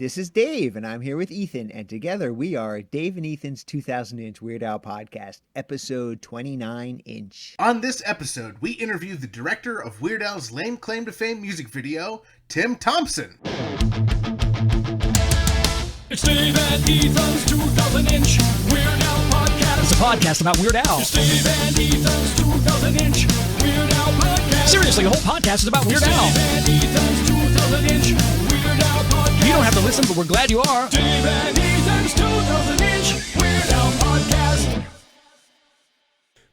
This is Dave, and I'm here with Ethan, and together we are Dave and Ethan's 2000-inch Weird Al podcast, episode 29-inch. On this episode, we interview the director of Weird Al's lame claim to fame music video, Tim Thompson. It's Dave and Ethan's 2000-inch Weird Al podcast. It's a podcast about Weird Al. It's Dave and Ethan's 2000-inch Weird Al podcast. Seriously, the whole podcast is about Weird Al. Dave and Ethan's 2000-inch Weird Al podcast. You don't have to listen, but we're glad you are. Dave and Ethan's 2000-inch Weird Al podcast.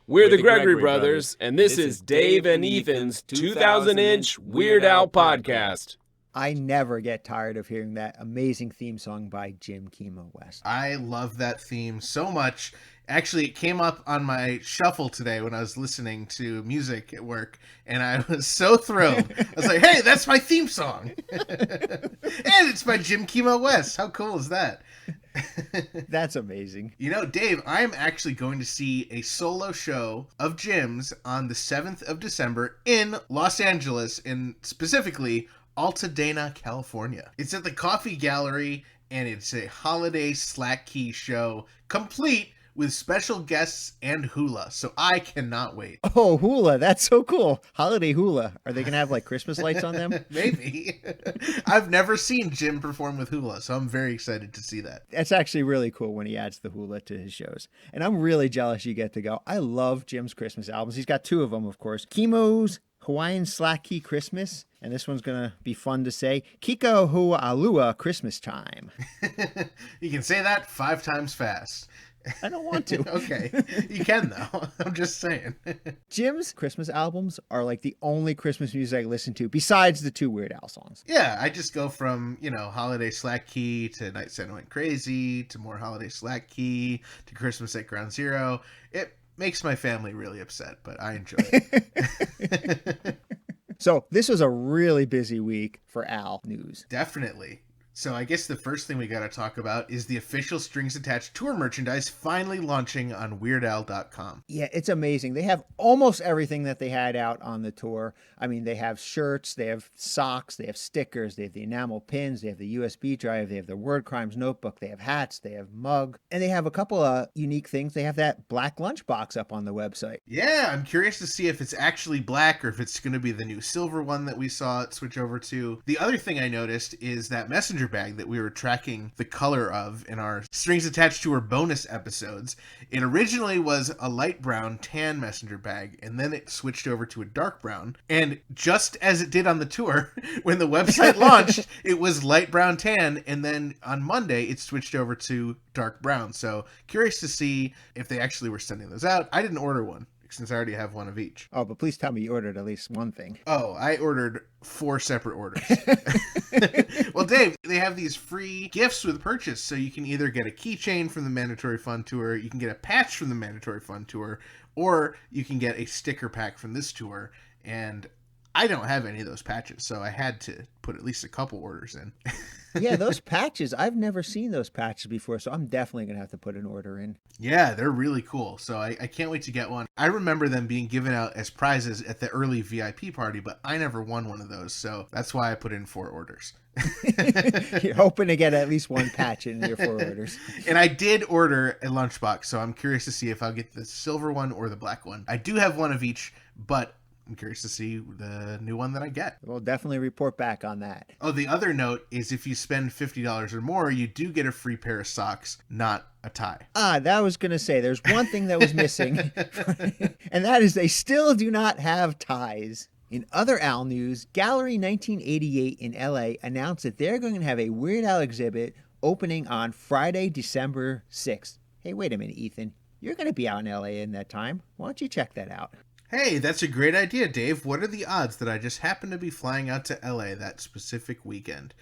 We're the Gregory Brothers, and this is Dave and Ethan's 2000-inch Weird Al podcast. I never get tired of hearing that amazing theme song by Jim Kimo West. I love that theme so much. Actually, it came up on my shuffle today when I was listening to music at work, and I was so thrilled. I was like, hey, that's my theme song. And it's by Jim Kimo West. How cool is that? That's amazing. You know, Dave, I am actually going to see a solo show of Jim's on the 7th of December in Los Angeles, and specifically Altadena, California. It's at the Coffee Gallery, and it's a holiday slack key show, complete with special guests and hula. So I cannot wait. Oh, hula. That's so cool. Holiday hula. Are they going to have like Christmas lights on them? Maybe. I've never seen Jim perform with hula, so I'm very excited to see that. That's actually really cool when he adds the hula to his shows. And I'm really jealous you get to go. I love Jim's Christmas albums. He's got two of them, of course. Kimo's Hawaiian Slack Key Christmas, and this one's going to be fun to say, Kiko Hua'alua Christmas Time. You can say that 5 times fast. I don't want to. Okay. You can, though. I'm just saying. Jim's Christmas albums are like the only Christmas music I listen to besides the 2 Weird Al songs. Yeah, I just go from, Holiday Slack Key to Night Santa Went Crazy to more Holiday Slack Key to Christmas at Ground Zero. It makes my family really upset, but I enjoy it. So this was a really busy week for Al news. Definitely. So I guess the first thing we got to talk about is the official Strings Attached tour merchandise finally launching on WeirdAl.com. Yeah, it's amazing. They have almost everything that they had out on the tour. I mean, they have shirts, they have socks, they have stickers, they have the enamel pins, they have the USB drive, they have the Word Crimes notebook, they have hats, they have mug, and they have a couple of unique things. They have that black lunchbox up on the website. Yeah, I'm curious to see if it's actually black or if it's going to be the new silver one that we saw it switch over to. The other thing I noticed is that messenger bag that we were tracking the color of in our Strings Attached to Her bonus episodes. It originally was a light brown tan messenger bag, and then it switched over to a dark brown. And just as it did on the tour, when the website launched, it was light brown tan, and then on Monday it switched over to dark brown. So curious to see if they actually were sending those out. I didn't order one, since I already have one of each. Oh, but please tell me you ordered at least one thing. Oh, I ordered 4 separate orders. Well, Dave, they have these free gifts with purchase, so you can either get a keychain from the Mandatory Fun Tour, you can get a patch from the Mandatory Fun Tour, or you can get a sticker pack from this tour, and I don't have any of those patches, so I had to put at least a couple orders in. Yeah, those patches, I've never seen those patches before, so I'm definitely going to have to put an order in. Yeah, they're really cool, so I can't wait to get one. I remember them being given out as prizes at the early VIP party, but I never won one of those, so that's why I put in 4 orders. You're hoping to get at least one patch in your 4 orders. And I did order a lunchbox, so I'm curious to see if I'll get the silver one or the black one. I do have one of each, but I'm curious to see the new one that I get. We'll definitely report back on that. Oh, the other note is if you spend $50 or more, you do get a free pair of socks, not a tie. That was going to say, there's one thing that was missing, and that is they still do not have ties. In other Al news, Gallery 1988 in LA announced that they're going to have a Weird Al exhibit opening on Friday, December 6th. Hey, wait a minute, Ethan. You're going to be out in LA in that time. Why don't you check that out? Hey, that's a great idea, Dave. What are the odds that I just happen to be flying out to LA that specific weekend?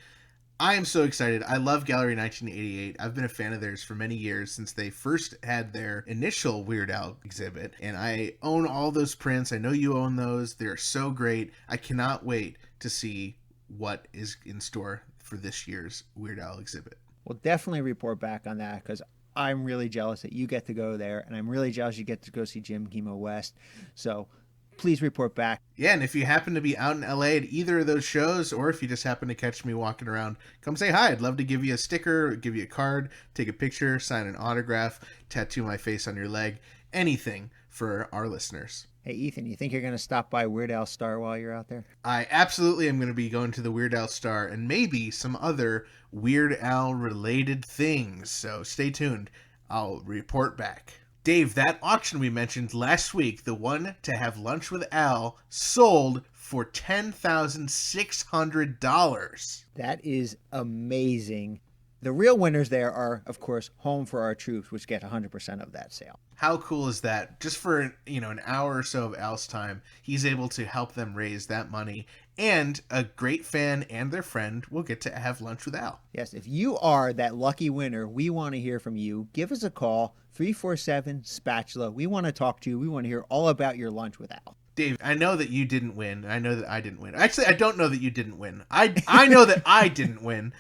I am so excited. I love Gallery 1988. I've been a fan of theirs for many years since they first had their initial Weird Al exhibit, and I own all those prints. I know you own those. They're so great. I cannot wait to see what is in store for this year's Weird Al exhibit. We'll definitely report back on that because I'm really jealous that you get to go there, and I'm really jealous you get to go see Jim Kimo West. So please report back. Yeah, and if you happen to be out in LA at either of those shows, or if you just happen to catch me walking around, come say hi. I'd love to give you a sticker, give you a card, take a picture, sign an autograph, tattoo my face on your leg, anything for our listeners. Hey, Ethan, you think you're going to stop by Weird Al Star while you're out there? I absolutely am going to be going to the Weird Al Star and maybe some other Weird Al related things. So stay tuned. I'll report back. Dave, that auction we mentioned last week, the one to have lunch with Al, sold for $10,600. That is amazing. The real winners there are, of course, Home for Our Troops, which get 100% of that sale. How cool is that? Just for, an hour or so of Al's time, he's able to help them raise that money. And a great fan and their friend will get to have lunch with Al. Yes, if you are that lucky winner, we want to hear from you. Give us a call, 347-SPATULA. We want to talk to you. We want to hear all about your lunch with Al. Dave, I know that you didn't win. I know that I didn't win. Actually, I don't know that you didn't win. I know that I didn't win.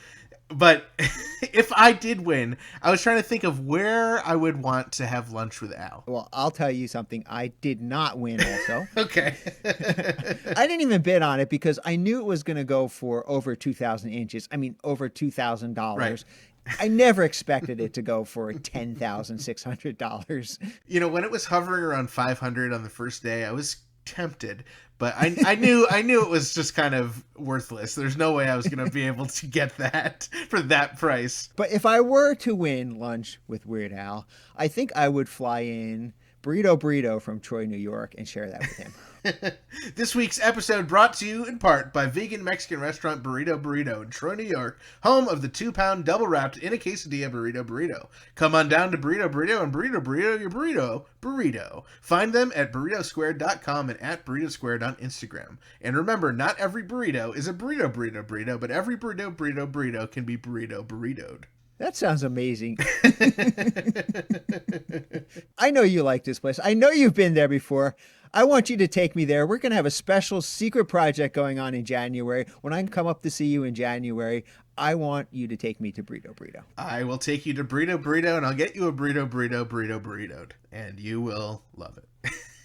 But if I did win, I was trying to think of where I would want to have lunch with Al. Well, I'll tell you something. I did not win also. Okay. I didn't even bid on it because I knew it was going to go for over 2,000 inches. I mean, over $2,000. Right. I never expected it to go for $10,600. When it was hovering around 500 on the first day, I was tempted, but I knew it was just kind of worthless. There's no way I was going to be able to get that for that price. But if I were to win lunch with Weird Al, I think I would fly in Burrito from Troy, New York, and share that with him. This week's episode brought to you in part by vegan Mexican restaurant Burrito in Troy, New York, home of the 2-pound double wrapped in a quesadilla burrito. Come on down to Burrito and Burrito your burrito. Find them at burritosquared.com and at burritosquared on Instagram. And remember, not every burrito is a burrito, but every burrito can be burritoed. That sounds amazing. I know you like this place. I know you've been there before. I want you to take me there. We're going to have a special secret project going on in January. When I come up to see you in January, I want you to take me to Burrito. I will take you to Burrito, and I'll get you a burritoed. And you will love it.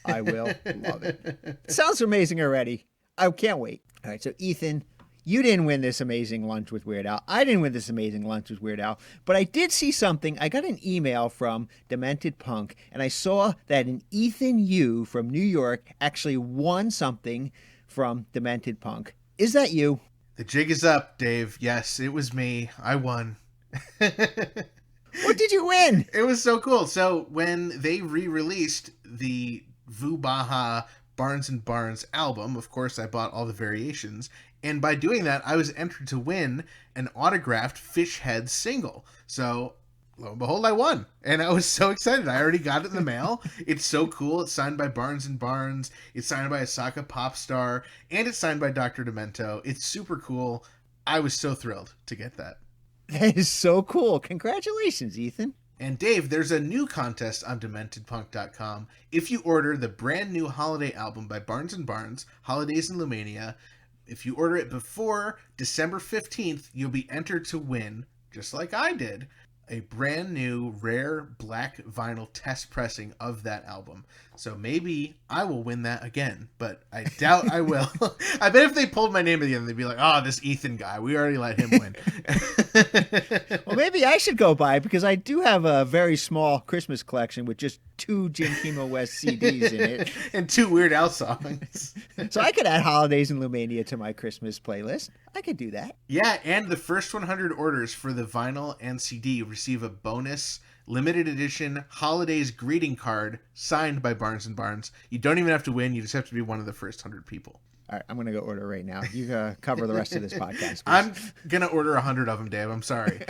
I will love it. It sounds amazing already. I can't wait. All right, so Ethan, you didn't win this amazing lunch with Weird Al. I didn't win this amazing lunch with Weird Al. But I did see something. I got an email from Demented Punk, and I saw that an Ethan Yu from New York actually won something from Demented Punk. Is that you? The jig is up, Dave. Yes, it was me. I won. What did you win? It was so cool. So when they re-released the Vu Baha Barnes & Barnes album, of course, I bought all the variations. And by doing that, I was entered to win an autographed Fish Head single. So, lo and behold, I won. And I was so excited. I already got it in the mail. It's so cool. It's signed by Barnes & Barnes. It's signed by Asaka Popstar. And it's signed by Dr. Demento. It's super cool. I was so thrilled to get that. That is so cool. Congratulations, Ethan. And Dave, there's a new contest on DementedPunk.com. If you order the brand new holiday album by Barnes & Barnes, Holidays in Lumania, if you order it before December 15th, you'll be entered to win, just like I did, a brand new rare black vinyl test pressing of that album. So maybe I will win that again, but I doubt I will. I bet if they pulled my name at the end, they'd be like, oh, this Ethan guy, we already let him win. Well, maybe I should go buy it because I do have a very small Christmas collection with just 2 Jim Kimo West CDs in it. And 2 Weird Al songs. So I could add Holidays in Lumania to my Christmas playlist. I could do that. Yeah, and the first 100 orders for the vinyl and CD receive a bonus limited edition holidays greeting card signed by Barnes & Barnes. You don't even have to win. You just have to be one of the first 100 people. All right, I'm going to go order right now. You cover the rest of this podcast, please. I'm going to order 100 of them, Dave. I'm sorry.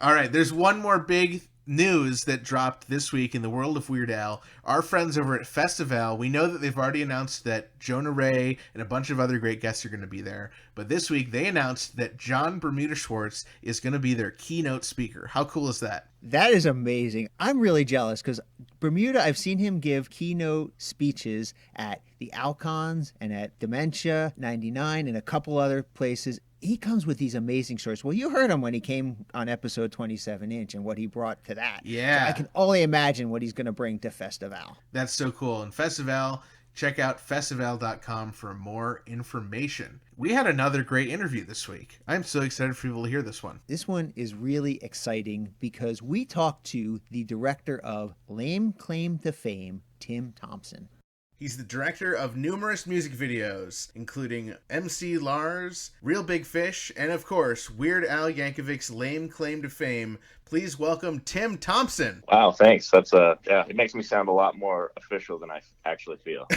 All right, there's one more big news that dropped this week in the world of Weird Al. Our friends over at Festival, we know that they've already announced that Jonah Ray and a bunch of other great guests are going to be there. But this week, they announced that John Bermuda Schwartz is going to be their keynote speaker. How cool is that? That is amazing. I'm really jealous because Bermuda, I've seen him give keynote speeches at the Alcons and at Dementia 99 and a couple other places. he comes with these amazing stories. Well, you heard him when he came on episode 27 Inch and what he brought to that. Yeah. So I can only imagine what he's going to bring to Festival. That's so cool. And Festival, check out festival.com for more information. We had another great interview this week. I'm so excited for people to hear this one. This one is really exciting because we talked to the director of Lame Claim to Fame, Tim Thompson. He's the director of numerous music videos, including MC Lars, Real Big Fish, and of course, Weird Al Yankovic's Lame Claim to Fame. Please welcome Tim Thompson. Wow, thanks. That's yeah, it makes me sound a lot more official than I actually feel.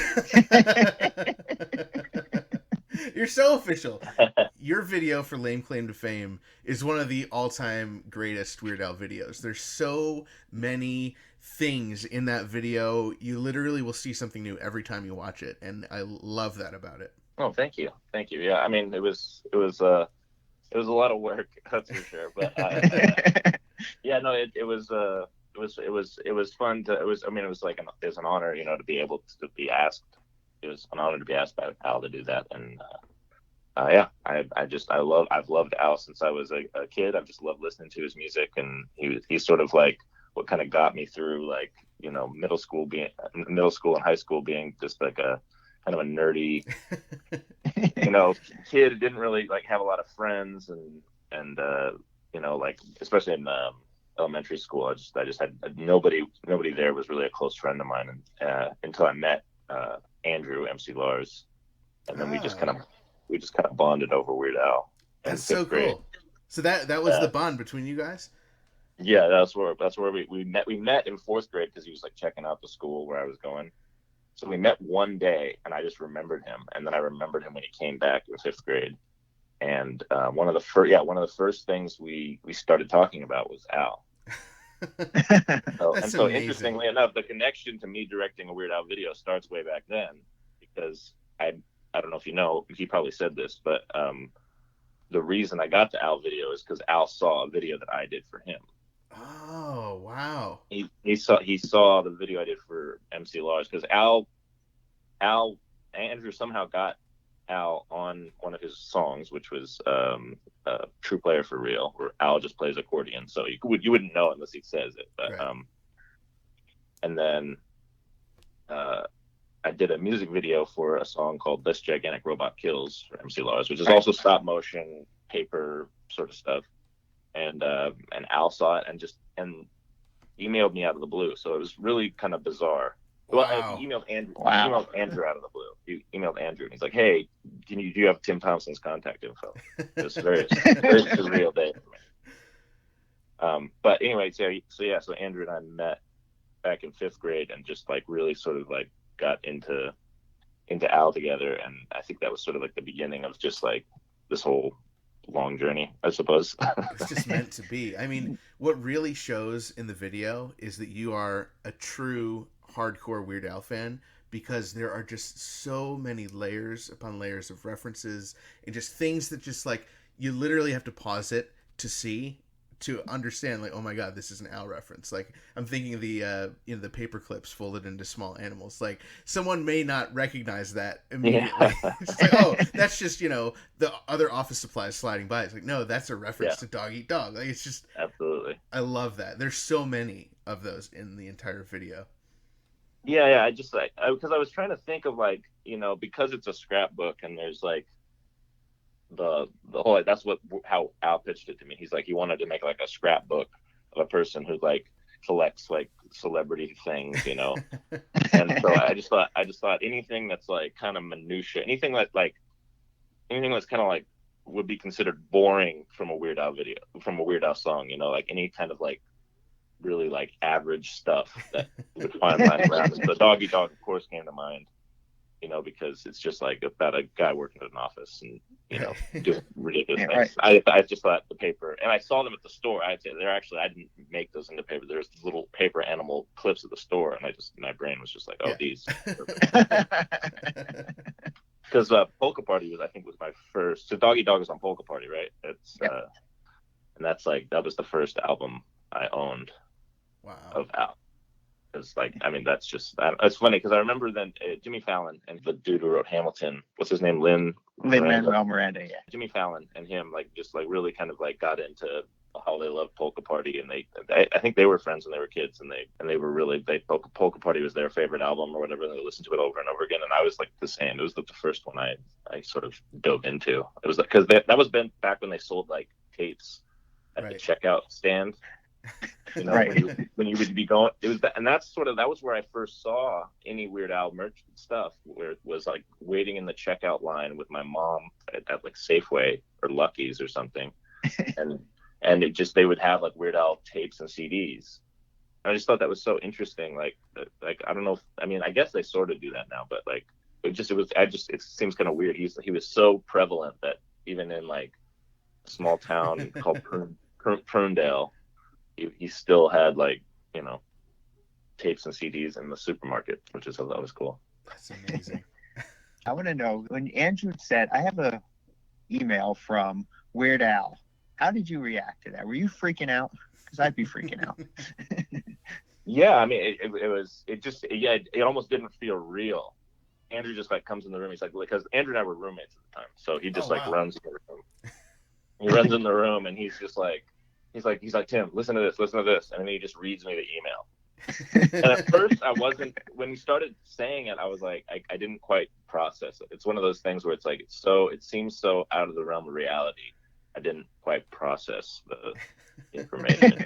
You're so official. Your video for Lame Claim to Fame is one of the all-time greatest Weird Al videos. There's so many things in that video. You literally will see something new every time you watch it, and I love that about it. Oh, thank you. Yeah, I mean, it was a lot of work, that's for sure. But yeah, no, it was fun to. It was like it was an honor, to be able to be asked. It was an honor to be asked by Al to do that, and yeah, I've loved Al since I was a kid. I've just loved listening to his music, and he's sort of like what kind of got me through, like, middle school and high school being just like a kind of a nerdy kid, didn't really like have a lot of friends, and like especially in elementary school, I just had nobody there was really a close friend of mine, and until I met Andrew, MC Lars, and then we just kind of bonded over Weird Al. That's so cool. So that was the bond between you guys? Yeah, that's where we met. We met in fourth grade because he was like checking out the school where I was going. So we met one day, and I just remembered him, and then I remembered him when he came back in fifth grade. And one of the first things we started talking about was Al. So interestingly enough, the connection to me directing a Weird Al video starts way back then, because I don't know if you know, he probably said this, but the reason I got the Al video is because Al saw a video that I did for him. Oh, wow. He saw the video I did for MC Lars, because Andrew somehow got Al on one of his songs, which was True Player for Real, where Al just plays accordion, so you wouldn't know unless he says it. But right. And then I did a music video for a song called This Gigantic Robot Kills for MC Lars, which is also stop motion, paper sort of stuff. And Al saw it and emailed me out of the blue. So it was really kind of bizarre. Wow. Well, he emailed Andrew. Wow. He emailed Andrew out of the blue. He emailed Andrew, and he's like, "Hey, do you have Tim Thompson's contact info?" It was very surreal day for me. But anyway, so Andrew and I met back in fifth grade, and just like really sort of like got into Al together, and I think that was sort of like the beginning of just like this whole long journey, I suppose. It's just meant to be. I mean, what really shows in the video is that you are a true hardcore Weird Al fan, because there are just so many layers upon layers of references and just things that just like you literally have to pause it to see, to understand, like, oh my god, this is an Al reference. Like, I'm thinking of the the paper clips folded into small animals. Like, someone may not recognize that immediately. Yeah. It's just like, oh, that's just the other office supplies sliding by. It's like, no, that's a reference to Dog Eat Dog. Like, it's just absolutely. I love that. There's so many of those in the entire video. Yeah. I just because I was trying to think of like, because it's a scrapbook and there's like the whole, that's how Al pitched it to me. He's like, he wanted to make like a scrapbook of a person who like collects like celebrity things, And so I just thought anything that's like kind of minutia, anything that's kind of like would be considered boring from a Weird Al video, from a Weird Al song, like any kind of like really like average stuff that you would find lying around. The Dog Eat Dog, of course, came to mind, because it's just like about a guy working at an office and doing ridiculous things. Right. I just thought the paper, and I saw them at the store. I didn't make those into paper. There's little paper animal clips at the store, and my brain was just like, oh, these. Because Polka Party was my first. So Dog Eat Dog is on Polka Party, right? It's and that's like that was the first album I owned. Wow. Of Al. Because like, I mean, that's just it's funny because I remember then Jimmy Fallon and the dude who wrote Hamilton, what's his name, Lin-Manuel Miranda, yeah. Jimmy Fallon and him like just like really kind of like got into how they loved Polka Party, and I think they were friends when they were kids, and they were really Polka Party was their favorite album or whatever, and they listened to it over and over again. And I was like the same. It was the first one I sort of dove into. It was because that was back when they sold like tapes at the checkout stand. You know, when you would be going, it was that, and that was where I first saw any Weird Al merch stuff, where it was like waiting in the checkout line with my mom at like Safeway or Lucky's or something, and it just, they would have like Weird Al tapes and CDs. I just thought that was so interesting. Like I don't know I mean, I guess they sort of do that now, but like it seems kind of weird. He was so prevalent that even in like a small town called Prunedale, he still had like, you know, tapes and CDs in the supermarket, which is, that was cool. That's amazing. I want to know, when Andrew said, I have a email from Weird Al, how did you react to that? Were you freaking out? Because I'd be freaking out. Yeah, I mean, it almost didn't feel real. Andrew just like comes in the room. He's like, because Andrew and I were roommates at the time, so he just runs in the room. He runs in the room and he's just like, he's like, Tim, listen to this, and then he just reads me the email. And at first I wasn't, when he started saying it, I was like, I didn't quite process it. It's one of those things where it's like, it seems so out of the realm of reality. I didn't quite process the information.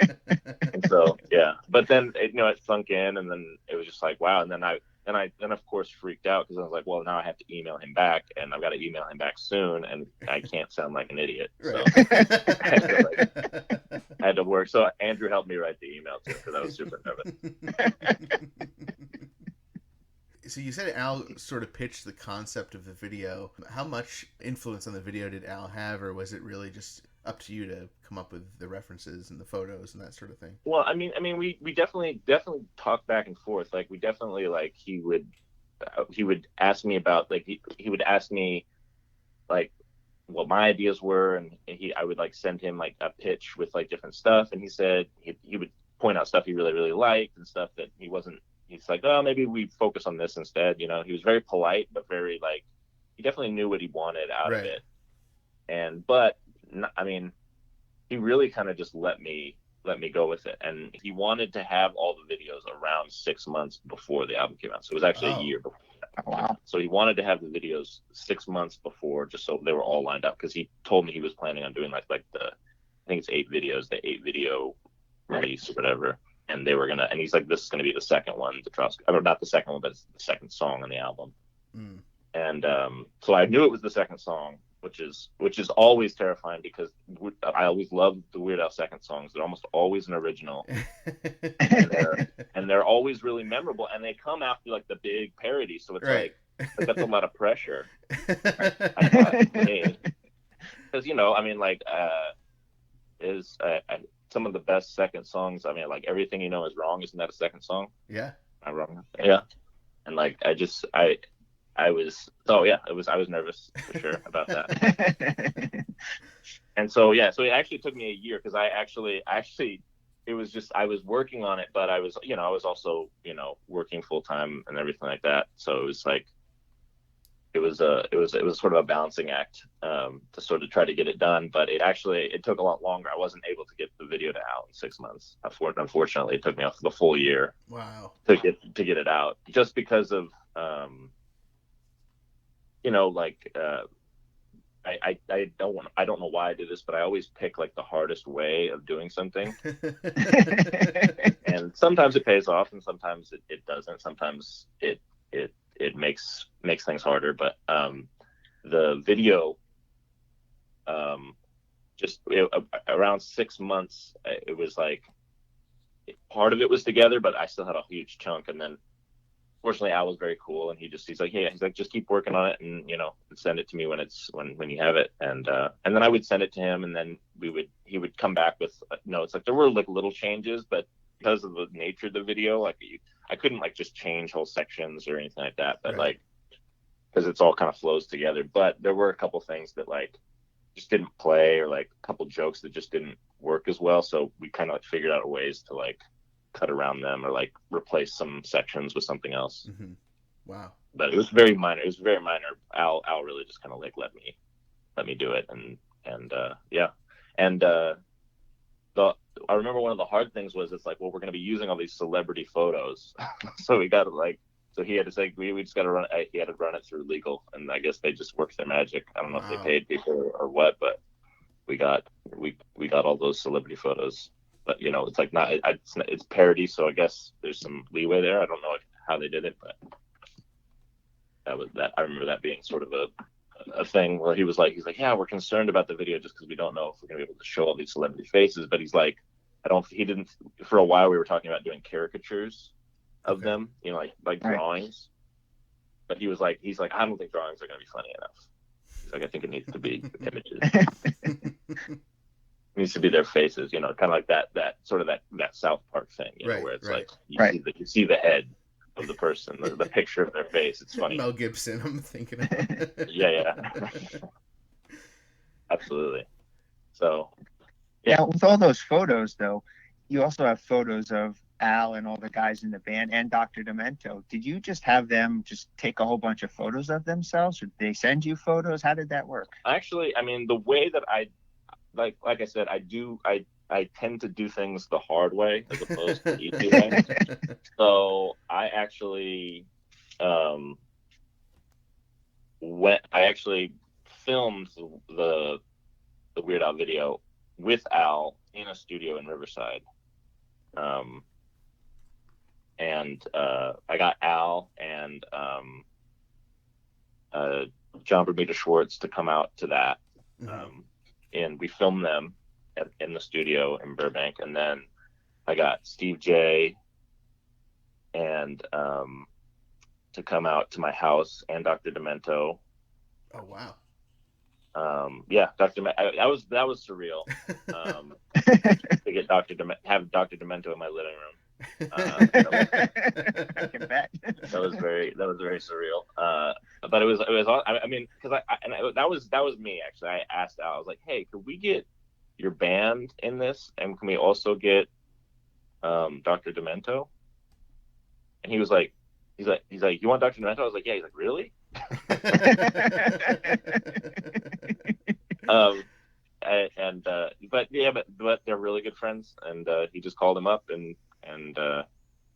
And so, yeah, but then it sunk in, and then it was just like, wow. And then I of course freaked out, because I was like, well, now I have to email him back, and I've got to email him back soon, and I can't sound like an idiot. So I had to work. So Andrew helped me write the email too, because I was super nervous. So you said Al sort of pitched the concept of the video. How much influence on the video did Al have, or was it really just up to you to come up with the references and the photos and that sort of thing? Well, I mean, we definitely talked back and forth. Like, we definitely, like, he would ask me about, like, he would ask me like what my ideas were, and I would like send him like a pitch with like different stuff, and he said he would point out stuff he really, really liked and stuff that he's like, oh, maybe we focus on this instead. You know, he was very polite, but very like, he definitely knew what he wanted out of it. But I mean, he really kind of just let me go with it. And he wanted to have all the videos around 6 months before the album came out. So it was actually a year before. Wow. So he wanted to have the videos 6 months before, just so they were all lined up. Because he told me he was planning on doing like I think it's 8 videos, the 8 video release or whatever. And they were gonna, and he's like, this is gonna be the second one to trust. I mean, not the second one, but it's the second song on the album. Mm. And so I knew it was the second song, which is always terrifying, because I always love the Weird Al second songs. They're almost always an original, and they're always really memorable. And they come after like the big parody, so it's like that's a lot of pressure. Because I mean, like some of the best second songs. I mean, like Everything You Know Is Wrong. Isn't that a second song? Yeah. Am I wrong? Yeah. And like I was nervous for sure about that. And so it actually took me a year, because I actually it was just, I was working on it, but I was also working full time and everything like that. So it was like it was sort of a balancing act to sort of try to get it done, but it took a lot longer. I wasn't able to get the video out in 6 months. Unfortunately, it took me the full year. Wow. To get it out, just because of I don't know why I do this, but I always pick like the hardest way of doing something. And sometimes it pays off, and sometimes it doesn't. Sometimes it makes things harder. But the video, around 6 months, it was like part of it was together, but I still had a huge chunk. And then fortunately, Al was very cool, and he's like, just keep working on it, and send it to me when you have it, and then I would send it to him, and then he would come back with notes. Like, there were like little changes, but because of the nature of the video, like I couldn't like just change whole sections or anything like that, but like, because it's all kind of flows together. But there were a couple things that like just didn't play, or like a couple jokes that just didn't work as well, so we kind of like figured out ways to like cut around them or like replace some sections with something else. Mm-hmm. Wow. But it was very minor. It was very minor. Al really just kind of like let me do it, and yeah, and I remember one of the hard things was it's like, well, we're going to be using all these celebrity photos, so we got to like, so he had to say we just got to run. He had to run it through legal, and I guess they just worked their magic. I don't know if they paid people or what, but we got all those celebrity photos. But you know, it's like it's parody, so I guess there's some leeway there. I don't know how they did it, but that. I remember that being sort of a thing where he's like, yeah, we're concerned about the video just because we don't know if we're gonna be able to show all these celebrity faces. But he's like, he didn't. For a while, we were talking about doing caricatures of them, you know, like drawings. But he's like, I don't think drawings are gonna be funny enough. He's like, I think it needs to be images. It needs to be their faces, you know, kind of like that sort of that South Park thing, you know, where it's like you see the head of the person, the picture of their face. It's funny. Mel Gibson, I'm thinking of. yeah. Absolutely. So, yeah, with all those photos, though, you also have photos of Al and all the guys in the band and Dr. Demento. Did you just have them just take a whole bunch of photos of themselves, or did they send you photos? How did that work? Actually, I mean, the way that like I said, I tend to do things the hard way as opposed to the easy way. So I actually filmed the Weird Al video with Al in a studio in Riverside. And I got Al and John Bermuda Schwartz to come out to that. And we filmed them in the studio in Burbank. And then I got Steve J and to come out to my house, and Dr. Demento. Oh, wow. Yeah, Dr. That was surreal. To get have Dr. Demento in my living room. I can bet. That was very surreal. But it was I mean, because that was me actually. I asked Al, I was like, hey, could we get your band in this, and can we also get Dr. Demento? And he was like, he's like, you want Dr. Demento? I was like, yeah. He's like, really? But they're really good friends, and he just called him up, and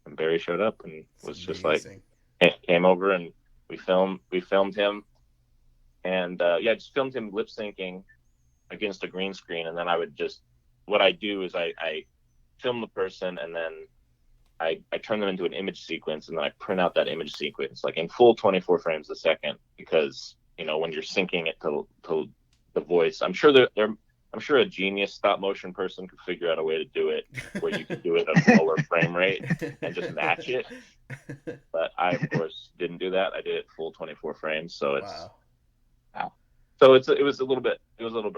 Barry showed up and was just like, came over, and we filmed him, and just filmed him lip syncing against a green screen. And then what I do is I film the person, and then I turn them into an image sequence, and then I print out that image sequence like in full 24 frames a second, because you know, when you're syncing it to the voice, I'm sure a genius stop motion person could figure out a way to do it where you could do it at a lower frame rate and just match it. But I, of course, didn't do that. I did it full 24 frames. So it's wow. So it was a little bit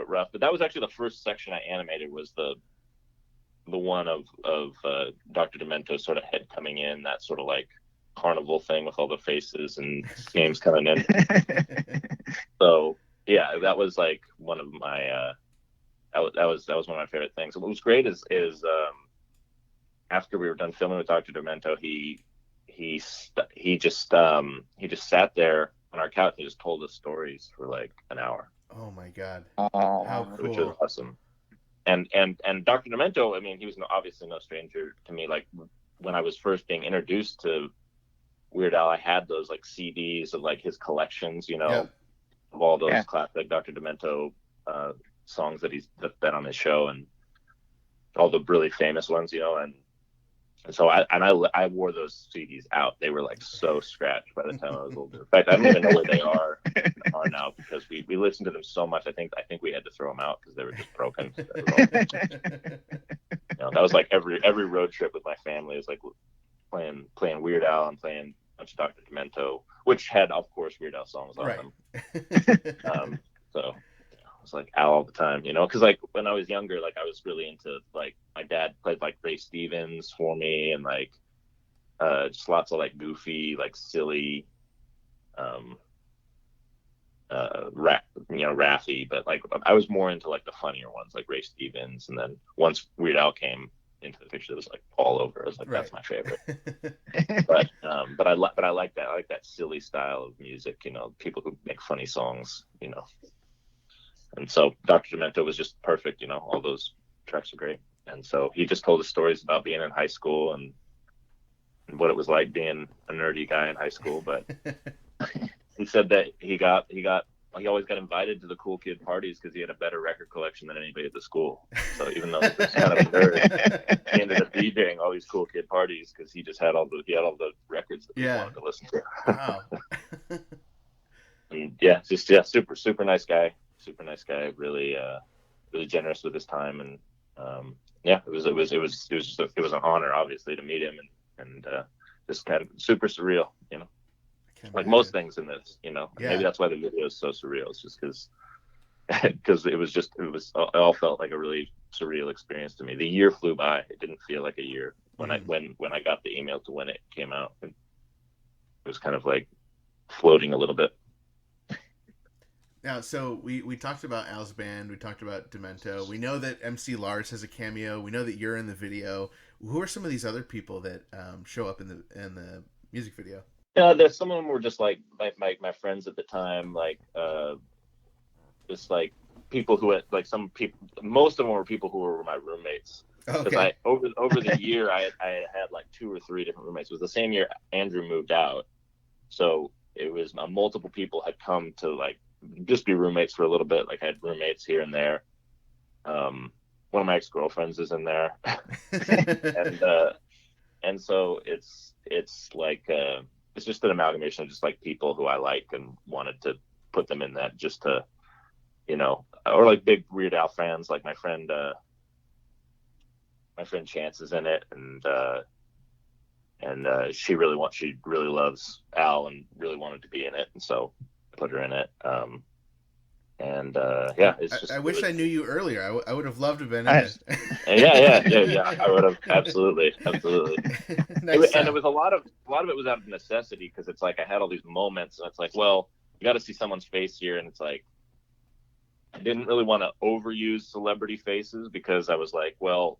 rough. But that was actually the first section I animated, was the one of Dr. Demento's sort of head coming in, that sort of like carnival thing with all the faces and names coming in. So yeah, that was like one of my that was one of my favorite things. And what was great is after we were done filming with Dr. Demento, he just sat there on our couch and just told us stories for like an hour. Oh my God! How cool! Which was awesome. And Dr. Demento, I mean, he was obviously no stranger to me. Like when I was first being introduced to Weird Al, I had those like CDs of like his collections, you know, of all those classic Dr. Demento songs that he's been on his show, and all the really famous ones, you know, and so I wore those CDs out. They were like so scratched by the time I was older. In fact, I don't even know where they are now, because we listened to them so much. I think we had to throw them out because they were just broken. You know, that was like every road trip with my family is like playing Weird Al and playing a bunch of Dr. Demento, which had, of course, Weird Al songs on them. So it was like Al all the time, you know, because like when I was younger, like I was really into, like, my dad played like Ray Stevens for me, and like just lots of like goofy, like silly Raffi, but like I was more into like the funnier ones like Ray Stevens. And then once Weird Al came into the picture that was like all over. I was like, Right. that's my favorite. but I like that. I like that silly style of music. You know, people who make funny songs. You know, and so Dr. Demento was just perfect. You know, all those tracks are great. And so he just told us stories about being in high school and what it was like being a nerdy guy in high school. But he said that he always got invited to the cool kid parties because he had a better record collection than anybody at the school. So even though he was kind of a nerd, he ended up DJing all these cool kid parties because he just had all the records that he wanted to listen to. Wow. And super nice guy. Super nice guy. Really generous with his time. And it was an honor, obviously, to meet him and just kind of super surreal, you know. Like most things in this, you know. Yeah. Maybe that's why the video is so surreal. It's just because it all felt like a really surreal experience to me. The year flew by. It didn't feel like a year when I got the email to when it came out. It was kind of like floating a little bit. Now, so we talked about Al's band. We talked about Demento. We know that MC Lars has a cameo. We know that you're in the video. Who are some of these other people that show up in the music video? Yeah, there's some of them were just like my friends at the time, like just like people who had like some people. Most of them were people who were my roommates. Okay. Over the year, I had like 2 or 3 different roommates. It was the same year Andrew moved out, so it was multiple people had come to like just be roommates for a little bit. Like I had roommates here and there. One of my ex-girlfriends is in there, and so it's like it's just an amalgamation of just like people who I like and wanted to put them in that just to, you know, or like big Weird Al fans, like my friend Chance is in it, and she really loves Al and really wanted to be in it, and so I put her in it. It's just. I wish I knew you earlier. I would have loved to have been in it. Yeah. I would have absolutely. Nice. And it was a lot of it was out of necessity because it's like I had all these moments, and it's like, well, you got to see someone's face here, and it's like I didn't really want to overuse celebrity faces because I was like, well,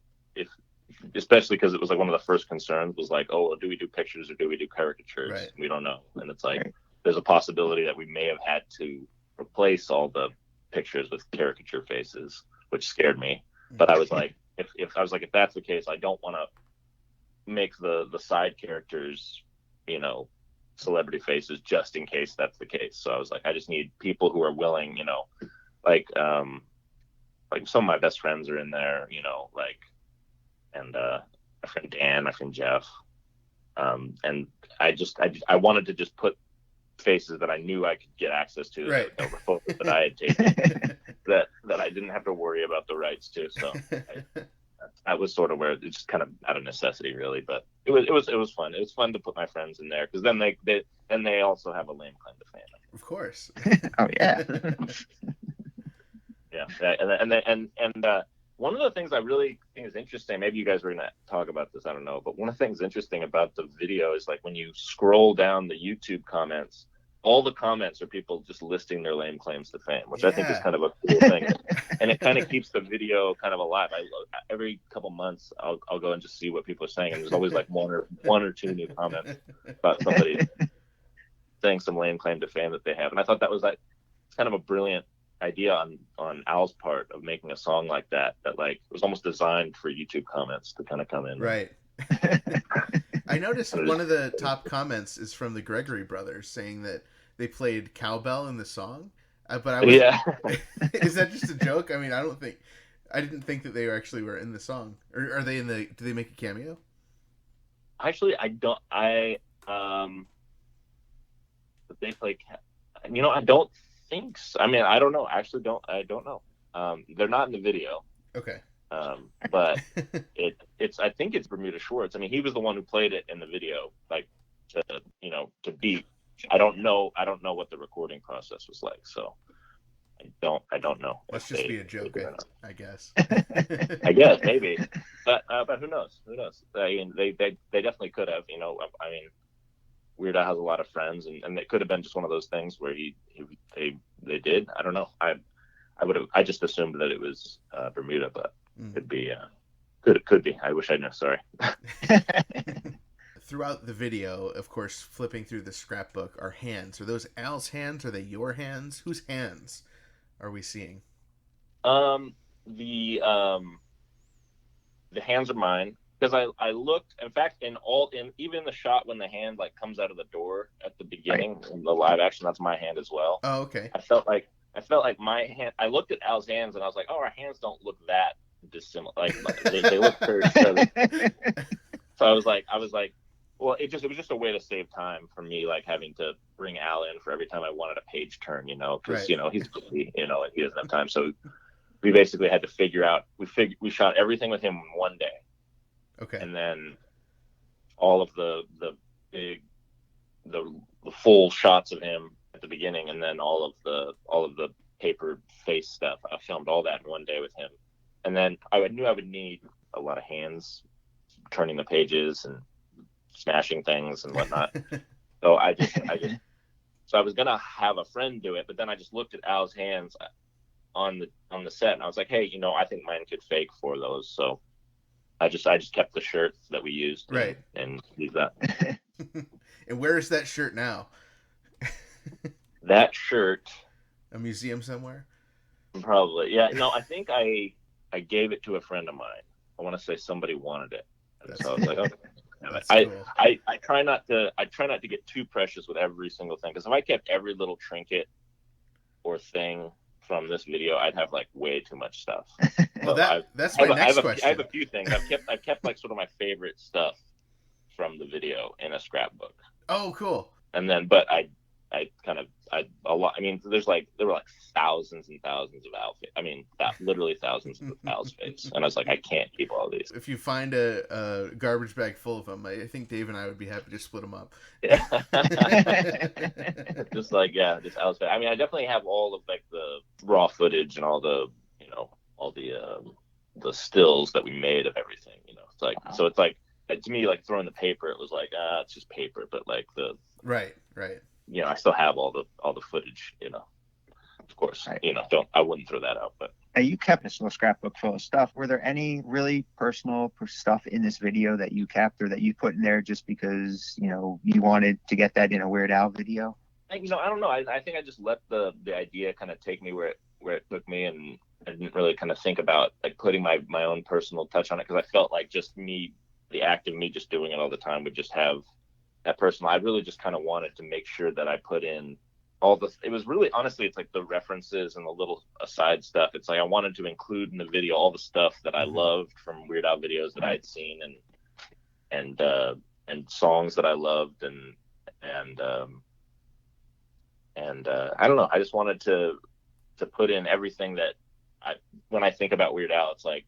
especially because it was like one of the first concerns was like, oh, do we do pictures or do we do caricatures? Right. We don't know, and it's like there's a possibility that we may have had to replace all the pictures with caricature faces, which scared me. But I was like, if that's the case, I don't want to make the side characters, you know, celebrity faces just in case that's the case. So I was like, I just need people who are willing, you know, like some of my best friends are in there, you know, like, and my friend Dan, my friend Jeff, and I wanted to just put faces that I knew I could get access to, right. That were photos that I had taken, that I didn't have to worry about the rights to. So that was sort of where it's just kind of out of necessity, really. But it was fun. It was fun to put my friends in there because then they also have a lame claim to fame. Of course. Oh yeah. And one of the things I really think is interesting, maybe you guys were going to talk about this, I don't know, but one of the things interesting about the video is like when you scroll down the YouTube comments, all the comments are people just listing their lame claims to fame, which I think is kind of a cool thing. And it kind of keeps the video kind of alive. Every couple months, I'll go and just see what people are saying. And there's always like one or two new comments about somebody saying some lame claim to fame that they have. And I thought that was like kind of a brilliant idea on Al's part of making a song like that like it was almost designed for YouTube comments to kind of come in. Right. I noticed one of the top comments is from the Gregory brothers saying that they played cowbell in the song, but I was, is that just a joke? I mean, I didn't think that they actually were in the song. Or are they in the? Do they make a cameo? Actually, I don't. They play. You know, I don't think so. I mean, I don't know. Actually, I don't know. They're not in the video. Okay. But I think it's Bermuda Schwartz. I mean, he was the one who played it in the video, like to beat. I don't know what the recording process was like, so I don't know. Must just be a joke, I guess. I guess maybe, but who knows? Who knows? I mean, they definitely could have. You know, I mean, Weird Al has a lot of friends, and it could have been just one of those things where they did. I don't know. I just assumed that it was Bermuda, but it'd be Could be. I wish I knew. Sorry. Throughout the video, of course, flipping through the scrapbook are hands. Are those Al's hands? Are they your hands? Whose hands are we seeing? The hands are mine, because I looked, in fact, even the shot when the hand like comes out of the door at the beginning in the live action, that's my hand as well. Oh, okay. I felt like my hand. I looked at Al's hands and I was like, oh, our hands don't look that dissimilar. Like they look fairly. So I was like, well, it was just a way to save time for me, like having to bring Al in for every time I wanted a page turn, because he's busy, and he doesn't have time. So we basically had to figure out. We shot everything with him in one day. Okay. And then all of the full shots of him at the beginning, and then all of the paper face stuff, I filmed all that in one day with him. And then I knew I would need a lot of hands turning the pages and smashing things and whatnot. So so I was gonna have a friend do it, but then I just looked at Al's hands on the set and I was like, hey, I think mine could fake for those. So I just kept the shirt that we used, right, and used that. And where is that shirt now? That shirt, a museum somewhere? Probably, yeah. No, I think I gave it to a friend of mine. I want to say somebody wanted it, so I was like, okay. Cool. I try not to get too precious with every single thing, because if I kept every little trinket or thing from this video, I'd have like way too much stuff. Well, that's my next question. I have a few things. I've kept like sort of my favorite stuff from the video in a scrapbook. Oh, cool. And then, but a lot. I mean, there were like thousands and thousands of outfits. I mean, literally thousands of outfits. And I was like, I can't keep all these. If you find a garbage bag full of them, I think Dave and I would be happy to split them up. Yeah. just outfit. I mean, I definitely have all of like the raw footage and all the the stills that we made of everything. It's like, wow. So it's like, to me, like throwing the paper, it was like, it's just paper, but like right. I still have all the footage, of course, right. I wouldn't throw that out, but. You kept this little scrapbook full of stuff. Were there any really personal stuff in this video that you kept or that you put in there just because, you wanted to get that in a Weird Al video? I don't know. I think I just let the idea kind of take me where it took me, and I didn't really kind of think about like putting my own personal touch on it, because I felt like just me, the act of me just doing it all the time would just have that personal. I really just kind of wanted to make sure that I put in it was really, honestly, it's like the references and the little aside stuff. It's like I wanted to include in the video all the stuff that I loved from Weird Al videos that I had seen, and songs that I loved, and I don't know. I just wanted to put in everything that when I think about Weird Al, it's like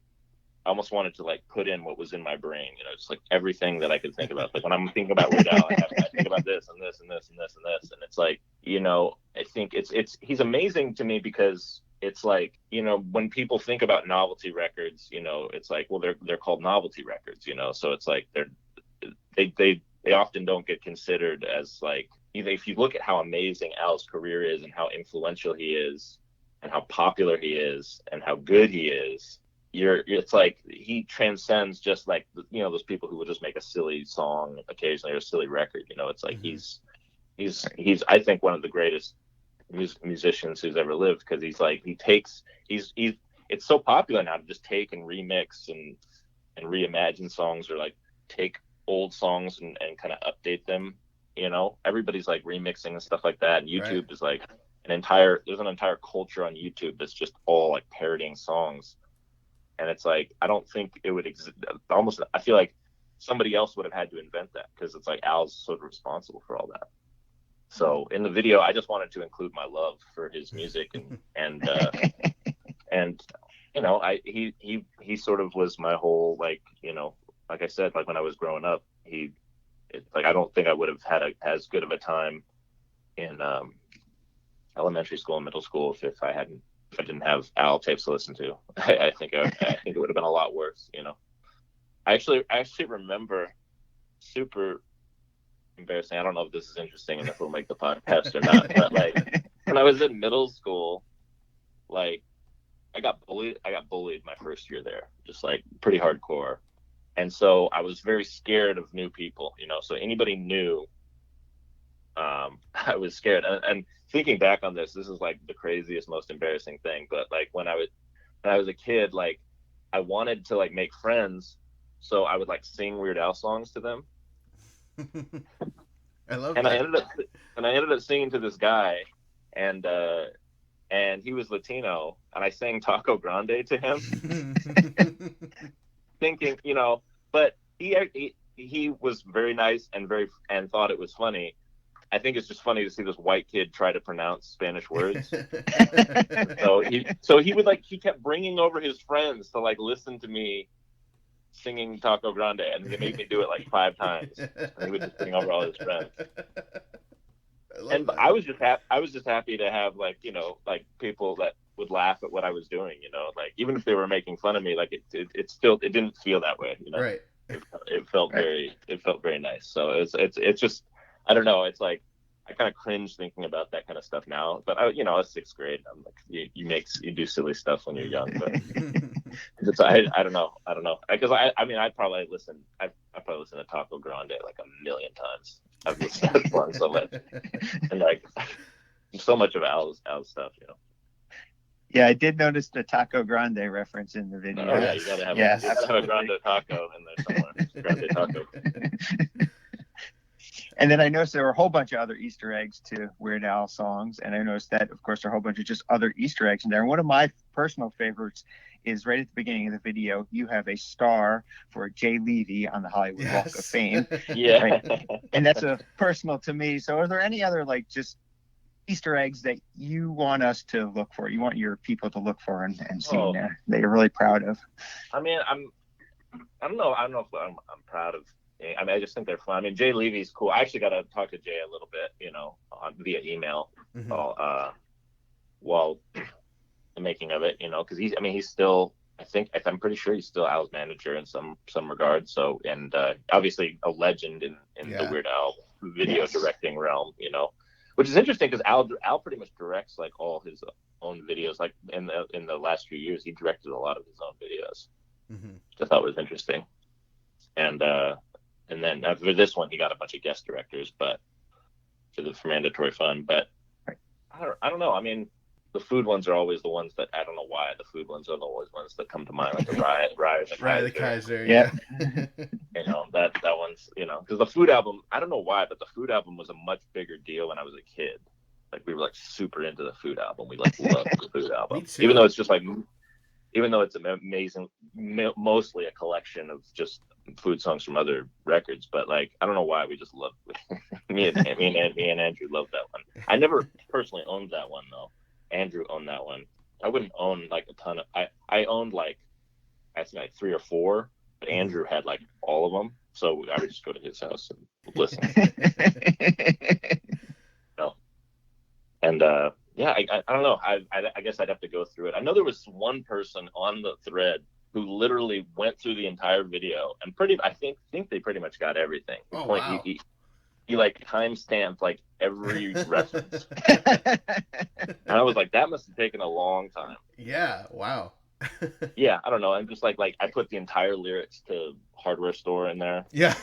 I almost wanted to like put in what was in my brain, just like everything that I could think about. Like when I'm thinking about Weird Al, I think about this and this and this and this and this, and it's like, I think he's amazing to me, because it's like, when people think about novelty records, it's like, well, they're called novelty records, so it's like they often don't get considered as like, if you look at how amazing Al's career is and how influential he is and how popular he is and how good he is, it's like he transcends just like those people who would just make a silly song occasionally or a silly record. It's like mm-hmm. he's I think one of the greatest musicians who's ever lived, because he's like it's so popular now to just take and remix and reimagine songs, or like take old songs and kind of update them. Everybody's like remixing and stuff like that. And YouTube is like there's an entire culture on YouTube that's just all like parodying songs. And it's like, I don't think it would exist. I feel like somebody else would have had to invent that, because it's like Al's sort of responsible for all that. So in the video, I just wanted to include my love for his music, and he sort of was my whole, like, like I said, like when I was growing up, I don't think I would have had as good of a time in elementary school and middle school if I didn't have Al tapes to listen to. I think it would have been a lot worse. I actually remember, super embarrassing. I don't know if this is interesting and if we'll make the podcast or not. But like when I was in middle school, like I got bullied my first year there, just like pretty hardcore. And so I was very scared of new people, so anybody new, I was scared. And thinking back on this is like the craziest, most embarrassing thing. But like when I was a kid, like I wanted to like make friends, so I would like sing Weird Al songs to them. I love and that. I ended up singing to this guy, and he was Latino, and I sang Taco Grande to him, thinking, but he was very nice and thought it was funny. I think it's just funny to see this white kid try to pronounce Spanish words. so he kept bringing over his friends to like listen to me singing Taco Grande, and he made me do it like 5 times. And he would just bring over all his friends. I was just happy to have like people that would laugh at what I was doing. Like even if they were making fun of me, like it still didn't feel that way. Right. It felt very nice. So it's just, I don't know. It's like I kind of cringe thinking about that kind of stuff now. But I was 6th grade. I'm like, you do silly stuff when you're young. But I don't know. Because I'd probably listen to Taco Grande like a million times. I've listened to that song so much, and like so much of Al's stuff. Yeah, I did notice the Taco Grande reference in the video. Oh yeah, you gotta have a Grande Taco in there somewhere. Grande Taco. And then I noticed there were a whole bunch of other Easter eggs to Weird Al songs. And I noticed that, of course, there are a whole bunch of just other Easter eggs in there. And one of my personal favorites is right at the beginning of the video, you have a star for Jay Levy on the Hollywood Walk of Fame. Yeah. Right? And that's personal to me. So are there any other like just Easter eggs that you want us to look for? You want your people to look for and see in there that you're really proud of? I mean, I don't know if I'm proud of. I mean, I just think they're fun. I mean, Jay Levy's cool. I actually got to talk to Jay a little bit, via email while the making of it, because he's still, I'm pretty sure he's still Al's manager in some regard. So, and obviously a legend in the Weird Al video directing realm, which is interesting because Al pretty much directs like all his own videos. Like in the last few years, he directed a lot of his own videos. Which I thought was interesting. And then for this one, he got a bunch of guest directors, but for mandatory fun. But I don't know. I mean, the food ones are always the ones that I don't know why the food ones are always ones that come to mind, like the Rye the Kaiser. Yeah. That one's because the food album, I don't know why, but the food album was a much bigger deal when I was a kid. Like we were like super into the food album. We like loved the food album, even though it's just like. Even though it's amazing, mostly a collection of just food songs from other records, but like I don't know why we just loved me and Andrew loved that one. I never personally owned that one though. Andrew owned that one. I wouldn't own like a ton of. I owned like I think like 3 or 4, but Andrew had like all of them, so I would just go to his house and listen. And yeah, I don't know. I guess I'd have to go through it. I know there was one person on the thread who literally went through the entire video and I think they pretty much got everything. Oh, wow. He like timestamped like every reference. And I was like, that must have taken a long time. Yeah. Wow. Yeah, I don't know. I'm just like I put the entire lyrics to Hardware Store in there. Yeah.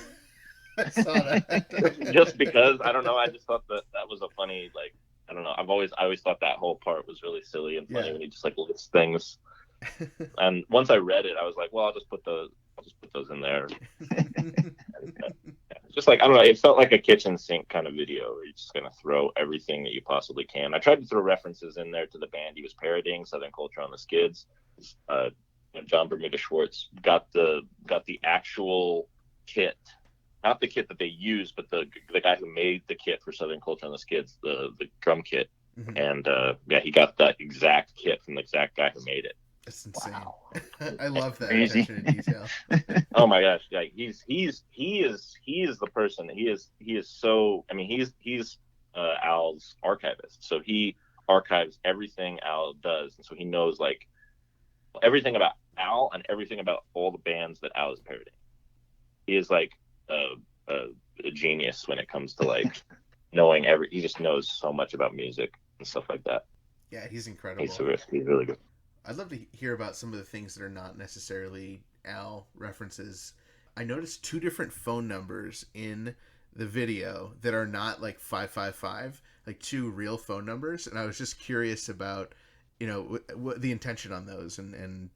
I saw that. Just because I don't know. I just thought that was a funny like. I don't know. I always thought that whole part was really silly and funny when he just like lists things. And once I read it, I was like, well, I'll just put those in there. Just like I don't know. It felt like a kitchen sink kind of video where you're just gonna throw everything that you possibly can. I tried to throw references in there to the band he was parodying, Southern Culture on the Skids. John Bermuda Schwartz got the actual kit. Not the kit that they used, but the guy who made the kit for Southern Culture on the Skids, the drum kit. And he got that exact kit from the exact guy who made it. That's insane. Wow. I love that Crazy. attention to detail. Oh my gosh, yeah, he is the person. He is so. I mean, he's Al's archivist, so he archives everything Al does, and so he knows like everything about Al and everything about all the bands that Al is parodying. He is like a genius when it comes to like knowing he just knows so much about music and stuff like that. Yeah, he's incredible. He's really good. I'd love to hear about some of the things that are not necessarily Al references. I noticed 2 different phone numbers in the video that are not like 555, like 2 real phone numbers, and I was just curious about, what the intention on those, and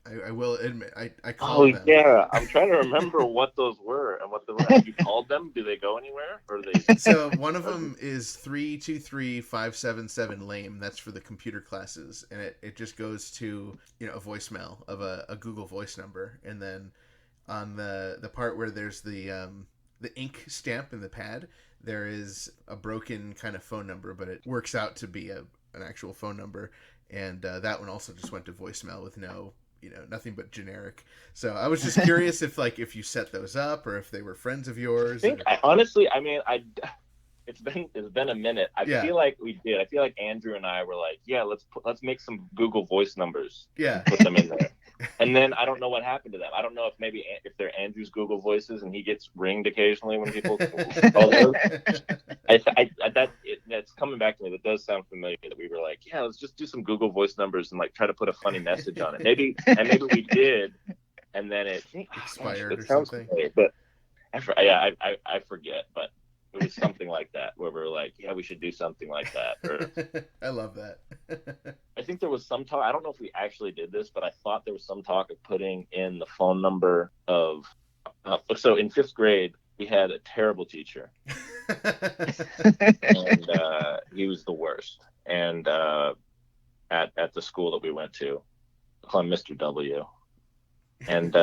I will admit I called them. Yeah, I'm trying to remember what those were and what have you called them? Do they go anywhere, or they? So one of them is 323-577 lame. That's for the computer classes, and it just goes to a voicemail of a Google Voice number, and then on the part where there's the ink stamp in the pad, there is a broken kind of phone number, but it works out to be an actual phone number, and that one also just went to voicemail with no. Nothing but generic. So I was just curious if you set those up or if they were friends of yours. It's been a minute. I feel like we did. I feel like Andrew and I were like, yeah, let's make some Google Voice numbers. Yeah. Put them in there. And then I don't know what happened to them. I don't know if they're Andrew's Google Voices and he gets ringed occasionally when people call those. That's coming back to me. That does sound familiar. That we were like, yeah, let's just do some Google Voice numbers and like try to put a funny message on it. Maybe we did, and then it expired or something. Familiar, but I forget. But it was something like that where we were like, yeah, we should do something like that. Or, I love that. I think there was some talk. I don't know if we actually did this, but I thought there was some talk of putting in the phone number of. So in 5th grade, we had a terrible teacher, and he was the worst. And at the school that we went to, we call him Mr. W. And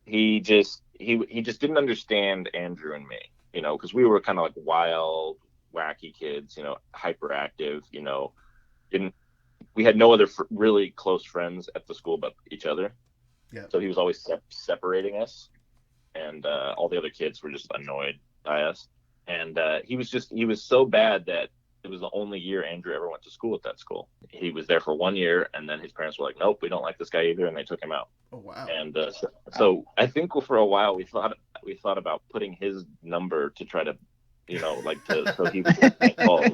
he just didn't understand Andrew and me, because we were kind of like wild, wacky kids, hyperactive, we had no other really close friends at the school but each other. Yeah. So he was always separating us, and all the other kids were just annoyed by us. And he was so bad that it was the only year Andrew ever went to school at that school. He was there for 1 year, and then his parents were like, nope, we don't like this guy either, and they took him out. Oh, wow. And so I think for a while we thought about putting his number to try to, so he would get calls.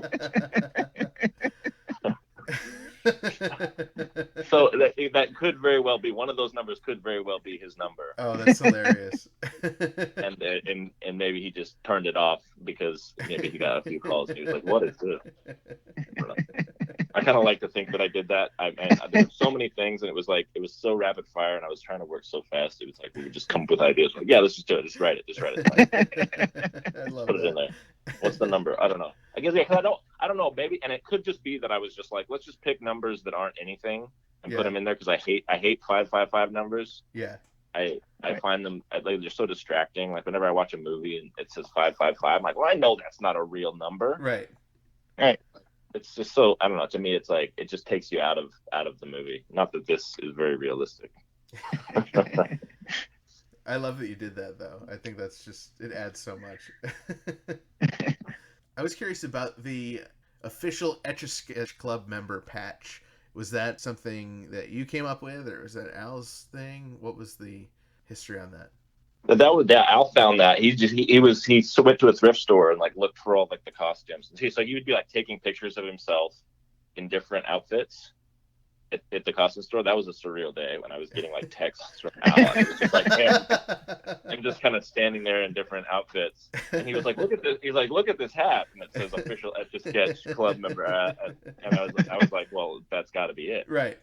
So that could very well be one of those numbers. Could very well be his number. Oh, that's hilarious. and maybe he just turned it off because maybe he got a few calls and he was like, "What is this?" I kind of like to think that I did that. There were so many things, and it was so rapid fire, and I was trying to work so fast. It was like we would just come up with ideas. Like, yeah, let's just do it. Just write it. I love Put it in there. What's the number? I don't know. I guess because I don't know. Maybe, and it could just be that I was just like, let's just pick numbers that aren't anything and put them in there because I hate 555 numbers. Yeah. I find them they're so distracting. Like whenever I watch a movie and it says 555, I'm like, well, I know that's not a real number. Right. It's just so, I don't know. To me, it's like it just takes you out of the movie. Not that this is very realistic. I love that you did that, though. I think that's it adds so much. I was curious about the official Etch-a-Sketch Club member patch. Was that something that you came up with, or was that Al's thing? What was the history on that? Al found that. He went to a thrift store and like looked for all like the costumes. So he would be like taking pictures of himself in different outfits at the costume store. That was a surreal day when I was getting like texts from Al. It was just like him just kind of standing there in different outfits. And he was like, "Look at this." He's like, "Look at this hat," and it says "Official Etch-a-Sketch Club Member." And I was like, "Well, that's got to be it." Right.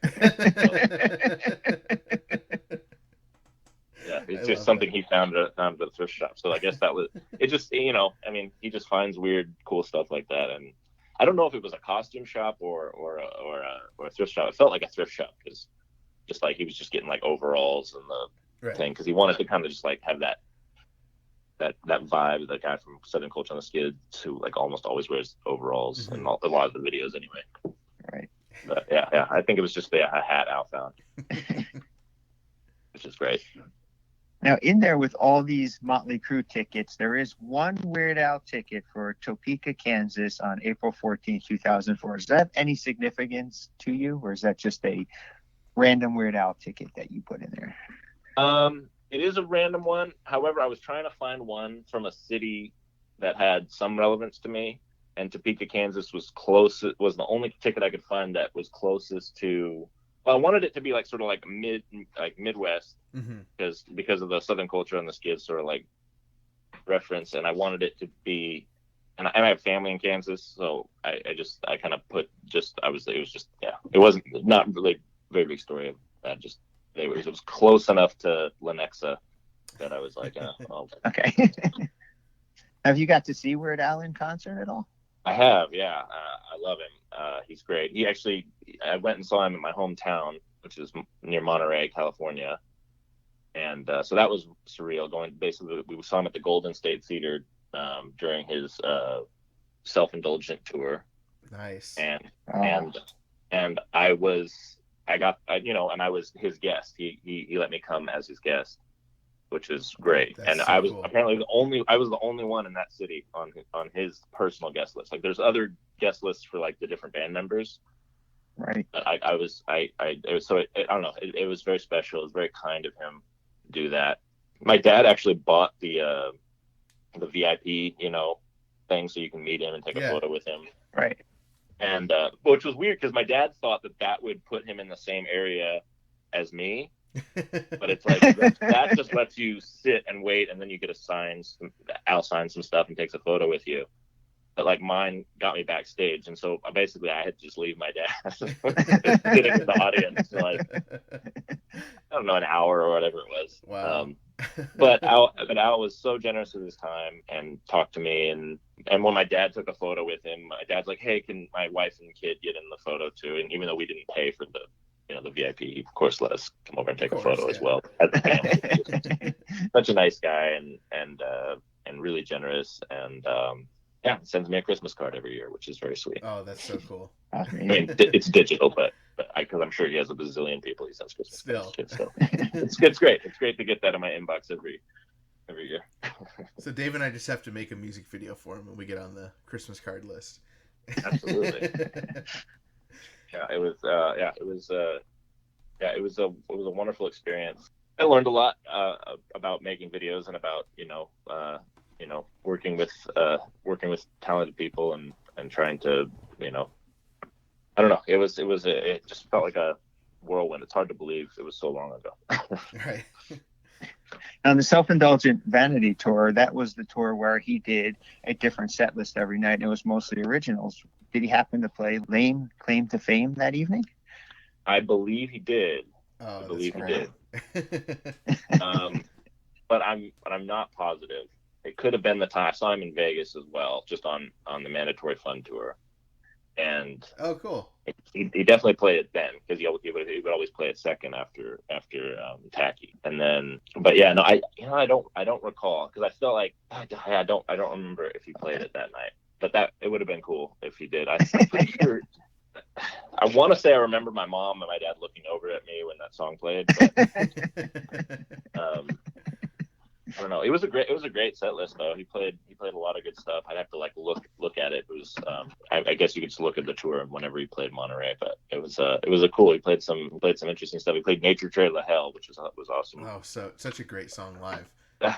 Yeah, it's just something he found at the thrift shop. So I guess that was it. Just he just finds weird, cool stuff like that. And I don't know if it was a costume shop or a thrift shop. It felt like a thrift shop because just like he was just getting like overalls and the thing because he wanted to kind of just like have that vibe. The guy from Southern Culture on the Skids who like almost always wears overalls in a lot of the videos anyway. Right. But yeah. I think it was just a hat Al found, which is great. Now, in there with all these Motley Crue tickets, there is one Weird Al ticket for Topeka, Kansas on April 14, 2004. Is that any significance to you, or is that just a random Weird Al ticket that you put in there? It is a random one. However, I was trying to find one from a city that had some relevance to me, and Topeka, Kansas was was the only ticket I could find that was closest to. Well, I wanted it to be like sort of like Midwest, because of the Southern culture and the Skids sort of like reference, and I wanted it to be. And I have family in Kansas, so I kind of put it wasn't not really a very big story of that. Just it was close enough to Lenexa that I was like, oh. Okay. Have you got to see Weird Al in concert at all? I have, yeah. I love him. He's great. I went and saw him in my hometown, which is near Monterey, California, and so that was surreal. Basically, we saw him at the Golden State Theater during his self-indulgent tour. Nice. And I was his guest. He let me come as his guest, which is great. That's and so I was cool. apparently the only one in that city on his personal guest list. Like there's other guest lists for like the different band members. Right. I don't know. It was very special. It was very kind of him to do that. My dad actually bought the VIP, thing so you can meet him and take a photo with him. Right. And which was weird because my dad thought that would put him in the same area as me. But it's like that just lets you sit and wait, and then you get Al signs some stuff and takes a photo with you. But like mine got me backstage, and so basically I had to just leave my dad sitting in the audience for like I don't know, an hour or whatever it was. Wow. But Al was so generous with his time and talked to me, and when my dad took a photo with him, my dad's like, "Hey, can my wife and kid get in the photo too?" And even though we didn't pay for the VIP, he of course let us come over and take a photo as well as a family. Such a nice guy and really generous, and sends me a Christmas card every year, which is very sweet. Oh, that's so cool. I mean, it's digital, but because I'm sure he has a bazillion people he sends Christmas cards to. So it's great. It's great to get that in my inbox every year. So Dave and I just have to make a music video for him when we get on the Christmas card list. Absolutely. It was a wonderful experience. I learned a lot about making videos and about working with talented people and trying to I don't know. It just felt like a whirlwind. It's hard to believe it was so long ago. Right. On the Self-Indulgent Vanity Tour, that was the tour where he did a different set list every night, and it was mostly originals. Did he happen to play Lame Claim to Fame that evening? I believe he did. Oh, I believe that's he did. But I'm not positive. It could have been the time I saw him in Vegas as well, just on the Mandatory Fun tour. And oh, cool. He definitely played it then because he would always play it second after Tacky. And then, but yeah, no, I don't recall because I felt like I don't remember if he played it that night. But it would have been cool if he did. I'm pretty sure. I want to say I remember my mom and my dad looking over at me when that song played. But, I don't know. It was a great set list though. He played a lot of good stuff. I'd have to like look at it. It was I guess you could just look at the tour whenever he played Monterey, but it was a cool. He played some interesting stuff. He played Nature Trail to Hell, which was awesome. Oh, such a great song live.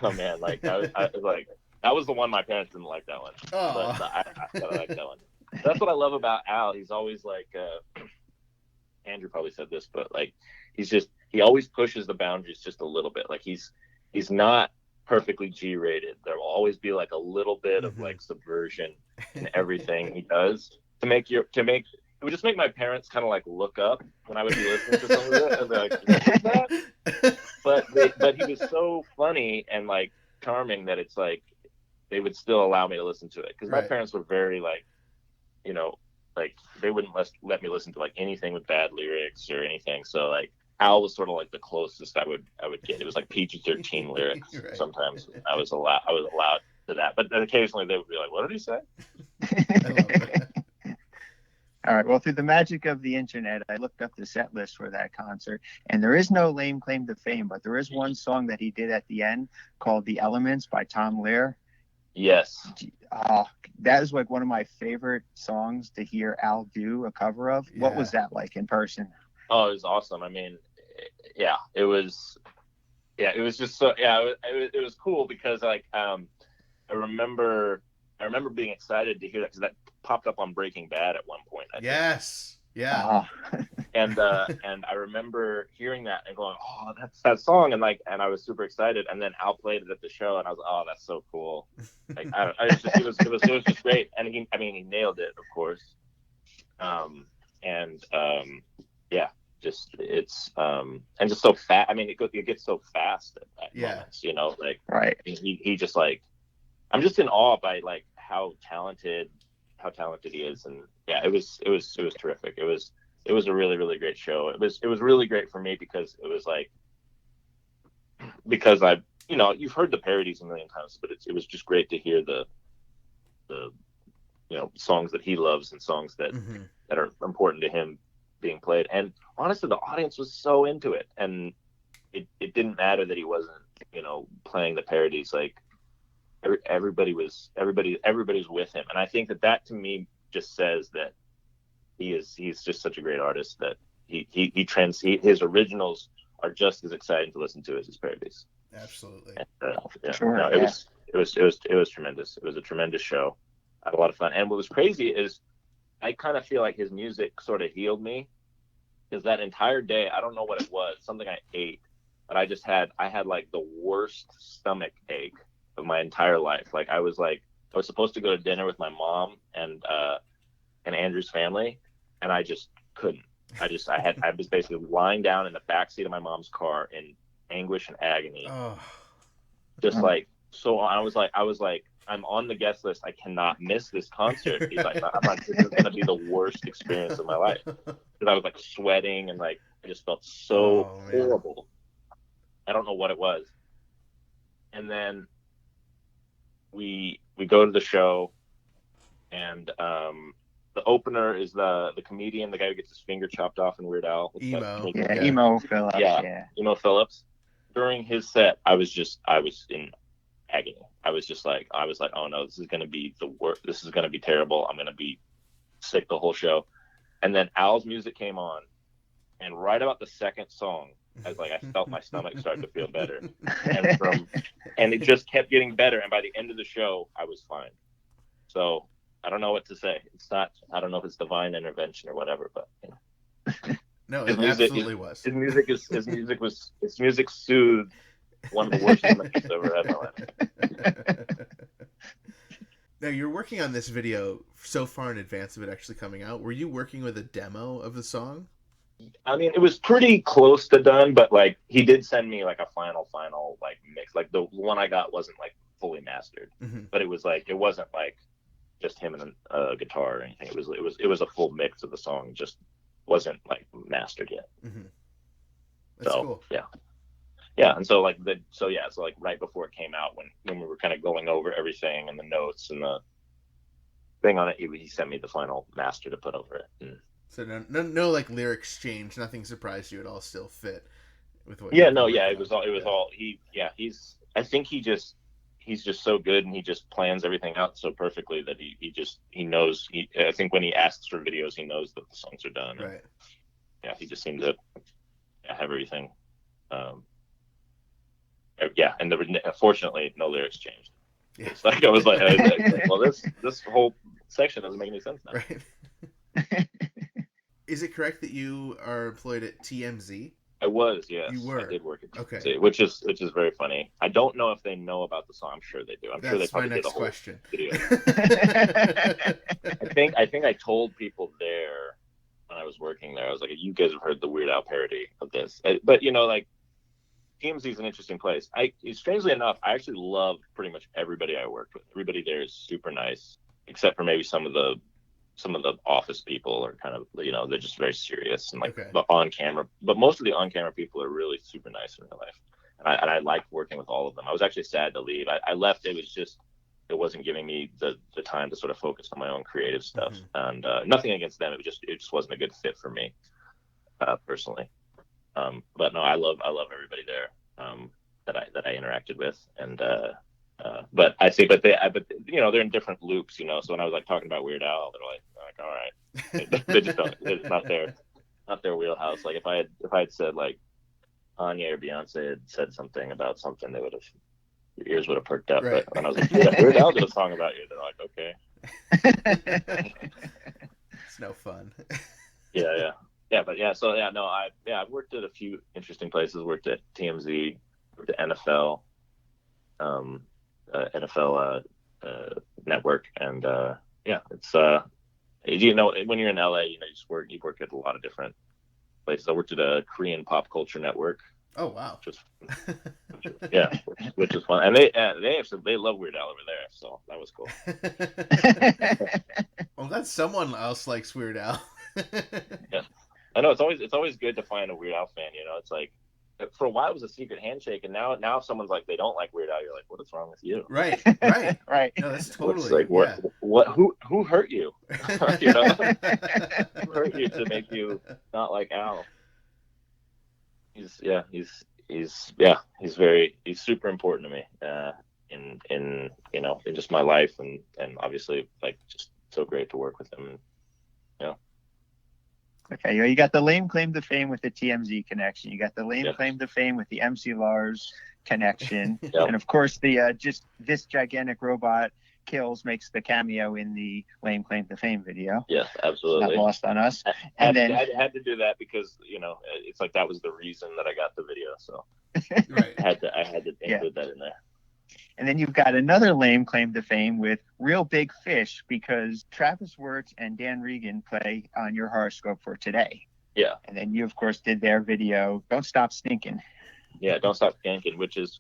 Oh man, like I was like that was the one my parents didn't like that one. Oh. But I like that one. That's what I love about Al. He's always like Andrew probably said this, but like he always pushes the boundaries just a little bit. Like he's not perfectly G-rated. There will always be like a little bit of like subversion in everything he does it would just make my parents kind of like look up when I would be listening to some of it and be like, what is that? But he was so funny and like charming that it's like they would still allow me to listen to it because my parents were very like, like they wouldn't let me listen to like anything with bad lyrics or anything. So like Al was sort of like the closest I would get. It was like PG-13 lyrics. Right. Sometimes I was allowed to that, but then occasionally they would be like, "What did he say?" I love that. All right. Well, through the magic of the internet, I looked up the set list for that concert, and there is no Lame Claim to Fame, but there is one song that he did at the end called "The Elements" by Tom Lehrer. Yes. That is like one of my favorite songs to hear Al do a cover of. Yeah. What was that like in person? Oh, it was awesome. I mean, it was just so, it was cool because like, I remember being excited to hear that because popped up on Breaking Bad at one point. I think. Yes. Yeah. And I remember hearing that and going, "Oh, that's that song!" And I was super excited. And then Al played it at the show, and I was, "Oh, that's so cool!" Like, it was just great. And he nailed it, of course. Yeah, just it's and just so fast. I mean, it gets so fast at moments, you know, like Right. He just like, I'm just in awe by like how talented he is, and yeah, it was terrific. It was a really, really great show. It was really great for me because it was like, because I, you know, you've heard the parodies a million times, but it was just great to hear the you know, songs that he loves and songs that that are important to him being played. And honestly, the audience was so into it, and it didn't matter that he wasn't, you know, playing the parodies. Like everybody was with him, and I think that to me just says that he's just such a great artist that his originals are just as exciting to listen to as his parodies. Absolutely. And, Sure, no, it was tremendous. It was a tremendous show. I had a lot of fun. And what was crazy is I kind of feel like his music sort of healed me, because that entire day, I don't know what it was, something I ate, but I had like the worst stomach ache of my entire life. Like I was supposed to go to dinner with my mom and Andrew's family, and I just couldn't. I was basically lying down in the backseat of my mom's car in anguish and agony. Oh. Just like, so I was like, I'm on the guest list. I cannot miss this concert. He's like, this is going to be the worst experience of my life. Because I was like sweating and like, I just felt so horrible. I don't know what it was. And then we go to the show, and the opener is the comedian, the guy who gets his finger chopped off in Weird Al. Emo. Emo Phillips. Yeah. Emo Phillips. During his set, I was in agony. I was like, oh no, this is going to be the worst. This is going to be terrible. I'm going to be sick the whole show. And then Al's music came on, and right about the second song, I felt my stomach start to feel better, and it just kept getting better. And by the end of the show, I was fine. So I don't know what to say. I don't know if it's divine intervention or whatever, but you know. No, it absolutely was. His music soothed one of the worst moments I've ever had in my life. Now, you're working on this video so far in advance of it actually coming out. Were you working with a demo of the song? I mean, it was pretty close to done, but like he did send me like a final like mix. Like the one I got wasn't like fully mastered, but it wasn't like just him and a guitar or anything. It was a full mix of the song, just wasn't like mastered yet. That's cool. Yeah, and so like so right before it came out, when we were kind of going over everything and the notes and the thing on it, he sent me the final master to put over it. And, so no like lyrics change, nothing surprised you at all, still fit with what. It was all I think he's just so good, and he just plans everything out so perfectly that he knows. I think when he asks for videos, he knows that the songs are done. Right. And, he just seems to have everything. And fortunately, no lyrics changed. Yeah. It's like I was like, well, this whole section doesn't make any sense now. Right. Is it correct that you are employed at TMZ? I was, yes. You were. I did work at TMZ, okay. which is very funny. I don't know if they know about the song. I'm sure they do. Sure they probably did a whole question. Video. I think I told people there when I was working there. I was like, you guys have heard the Weird Al parody of this, but you know, like TMZ is an interesting place. Strangely enough, I actually love pretty much everybody I worked with. Everybody there is super nice, except for maybe some of the office people are kind of, you know, they're just very serious and like on camera. But most of the on camera people are really super nice in real life, and I liked working with all of them. I was actually sad to leave. I left. It wasn't giving me the time to sort of focus on my own creative stuff. And nothing against them. It just wasn't a good fit for me personally. But no, I love everybody there that I interacted with, and but you know, they're in different loops, you know. So when I was like talking about Weird Al, they're like all right, they just don't. It's not their wheelhouse. Like if I had said like Kanye or Beyonce had said something about something, your ears would have perked up. Right. But when I was like, Weird Al did a song about you, they're like, okay. It's no fun. Yeah. But yeah, so yeah, no, I've worked at a few interesting places. Worked at TMZ, worked at NFL, NFL network, and yeah, it's you know, when you're in LA, you know, you work at a lot of different places. I worked at a Korean pop culture network. Oh wow. Which is fun, and they love Weird Al over there, so that was cool. Well, that's someone else likes Weird Al. Yeah, I know it's always good to find a Weird Al fan. You know, it's like for a while it was a secret handshake, and now if someone's like they don't like Weird Al, you're like, what is wrong with you? Right. Right. No, that's totally. It's like what who hurt you? You know, who hurt you to make you not like Al? He's super important to me in you know, in just my life, and obviously like just so great to work with him. You know. Okay, you got the lame claim to fame with the TMZ connection. You got the lame claim to fame with the MC Lars connection, and of course the just this gigantic robot kills makes the cameo in the lame claim to fame video. Yes, absolutely. Not lost on us. I had to do that because, you know, it's like that was the reason that I got the video. So right. I had to include that in there. And then you've got another lame claim to fame with Real Big Fish, because Travis Wirtz and Dan Regan play on your horoscope for today. Yeah. And then you, of course, did their video, Don't Stop Stinking. Yeah, Don't Stop Stinking, which is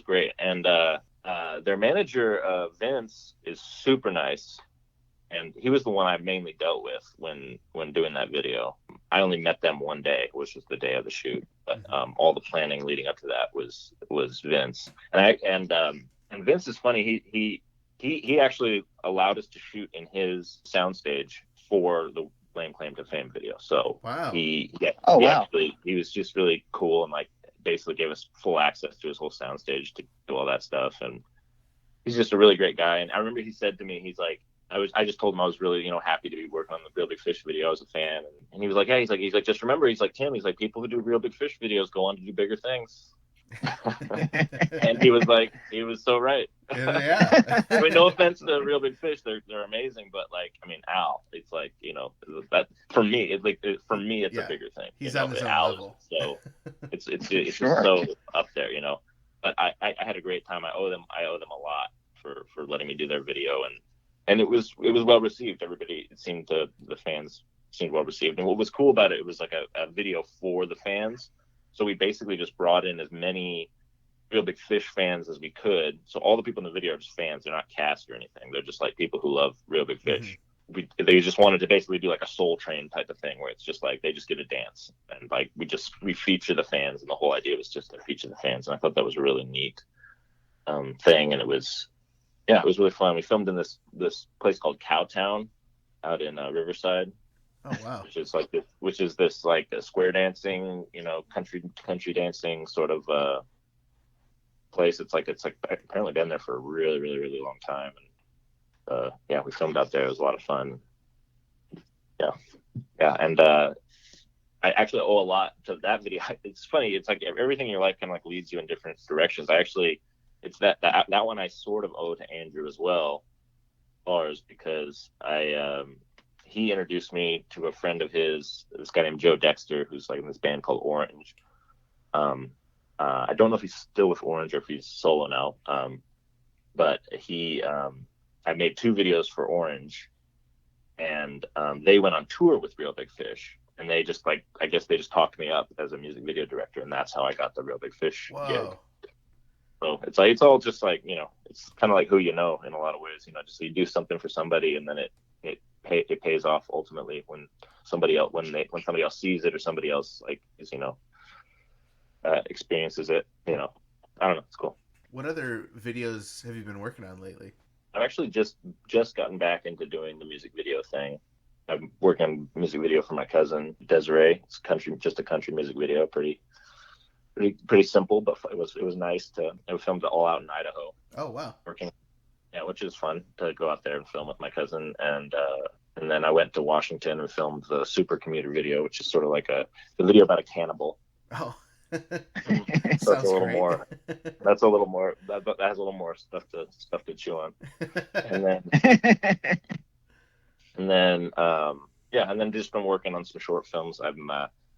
great. And their manager, Vince, is super nice. And he was the one I mainly dealt with when doing that video. I only met them one day, which was the day of the shoot. But all the planning leading up to that was Vince. And Vince is funny. He actually allowed us to shoot in his soundstage for the Lame Claim to Fame video. So wow. He was just really cool and like basically gave us full access to his whole soundstage to do all that stuff. And he's just a really great guy. And I remember he said to me, he's like, I just told him I was really, you know, happy to be working on the Real Big Fish video. I was a fan, and he was like, "Yeah, he's like, just remember, he's like, Tim, he's like, people who do Real Big Fish videos go on to do bigger things." And he was so right. Yeah. I mean, no offense to Real Big Fish, they're amazing, but like, I mean, Al, it's like, you know, that for me, it's a bigger thing. He's on his own Al, level. So it's just so up there, you know. But I had a great time. I owe them a lot for letting me do their video, and it was well received. The fans seemed well received. And what was cool about it was like a video for the fans. So we basically just brought in as many Real Big Fish fans as we could. So all the people in the video are just fans. They're not cast or anything. They're just like people who love Real Big Fish. They just wanted to basically do like a Soul Train type of thing where it's just like they just get a dance. And like we feature the fans, and the whole idea was just to feature the fans. And I thought that was a really neat thing. And it was really fun. We filmed in this place called Cowtown out in Riverside. Oh wow! Which is this like a square dancing, you know, country dancing sort of place. It's like apparently been there for a really, really, really long time. And we filmed out there. It was a lot of fun. Yeah, and I actually owe a lot to that video. It's funny. It's like everything in your life kind of like leads you in different directions. It's that one I sort of owe to Andrew as well, Lars, because he introduced me to a friend of his, this guy named Joe Dexter, who's like in this band called Orange. I don't know if he's still with Orange or if he's solo now. But I made 2 videos for Orange, and they went on tour with Real Big Fish, and they just I guess they just talked me up as a music video director, and that's how I got the Real Big Fish gig. So it's all just like, you know, it's kind of like who you know in a lot of ways, you know, just you do something for somebody and then it pays off ultimately when somebody else sees it or somebody else like is, you know, experiences it, you know. I don't know, it's cool. What other videos have you been working on lately? I've actually just gotten back into doing the music video thing. I'm working on a music video for my cousin Desiree. It's just a country music video, pretty simple, but it was nice we filmed it all out in Idaho. Oh wow. Which is fun to go out there and film with my cousin, and then I went to Washington and filmed the Super Commuter video, which is sort of like the video about a cannibal. Oh. That's Sounds a little great. more. That's a little more. That has a little more stuff to chew on. And then yeah, and then just been working on some short films. I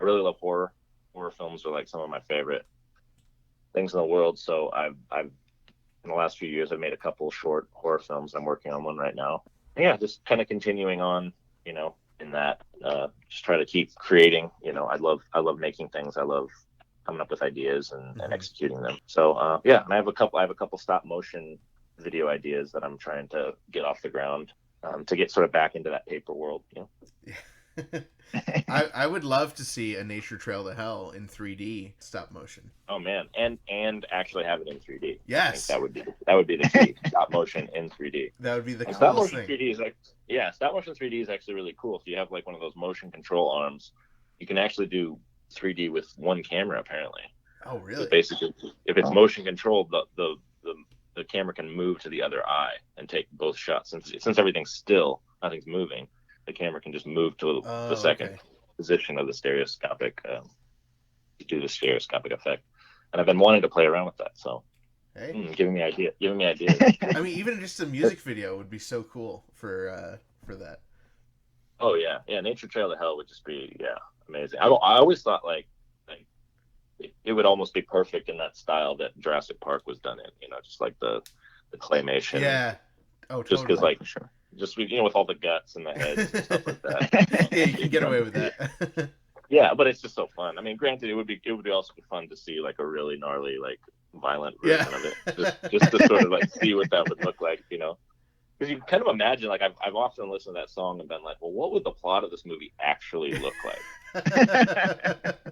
really love horror. Horror films are like some of my favorite things in the world. So I've in the last few years I've made a couple short horror films. I'm working on one right now. And yeah, just kind of continuing on, in that. Just try to keep creating. I love making things. I love coming up with ideas and executing them. So yeah, and I have a couple stop motion video ideas that I'm trying to get off the ground, to get sort of back into that paper world. I would love to see a Nature Trail to Hell in 3D stop motion. Oh man, and actually have it in 3D. Yes, I think that would be the key. Stop motion in 3D. That would be the stop coolest motion thing. 3D is stop motion 3D is actually really cool. If you have like one of those motion control arms, you can actually do 3D with one camera apparently. Oh really? So basically, if it's motion controlled, the camera can move to the other eye and take both shots. Since everything's still, nothing's moving, the camera can just move to the second position of the stereoscopic, to do the stereoscopic effect. And I've been wanting to play around with that, so giving me ideas. I mean, even just a music video would be so cool for that. Oh yeah, Nature Trail to Hell would just be amazing. I always thought like it would almost be perfect in that style that Jurassic Park was done in. Just like the claymation. Yeah. Oh, totally. Just because just with all the guts and the heads and stuff like that. Yeah, you can get away with that. Yeah, but it's just so fun. I mean, granted, it would be also fun to see like a really gnarly, like violent version of it, just to sort of like see what that would look like, because you can kind of imagine. Like I've often listened to that song and been like, well, what would the plot of this movie actually look like?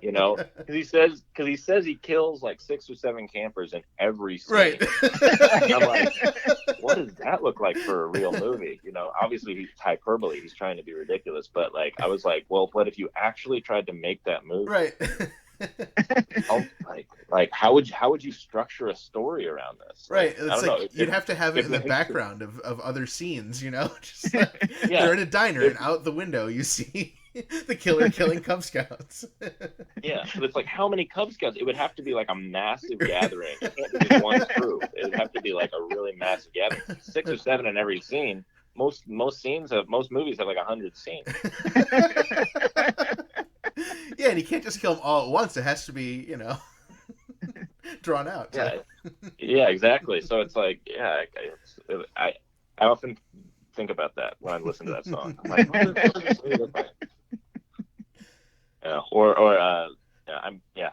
Because he says he kills like 6 or 7 campers in every scene. Right. And I'm like, what does that look like for a real movie? Obviously he's hyperbole. He's trying to be ridiculous, but like I was like, well, what if you actually tried to make that movie? Right. Like how would you structure a story around this? Right. I don't know. You'd have to have it in the background of other scenes, just like they're in a diner and out the window you see the killer killing Cub Scouts. Yeah, but it's like how many Cub Scouts? It would have to be like a massive gathering. It can't be just one crew. It would have to be like a really massive gathering. 6 or 7 in every scene. Most movies have like 100 scenes. Yeah, and you can't just kill them all at once. It has to be, drawn out. Yeah, exactly. So it's like, I often think about that when I listen to that song. I'm like, what does this movie look like?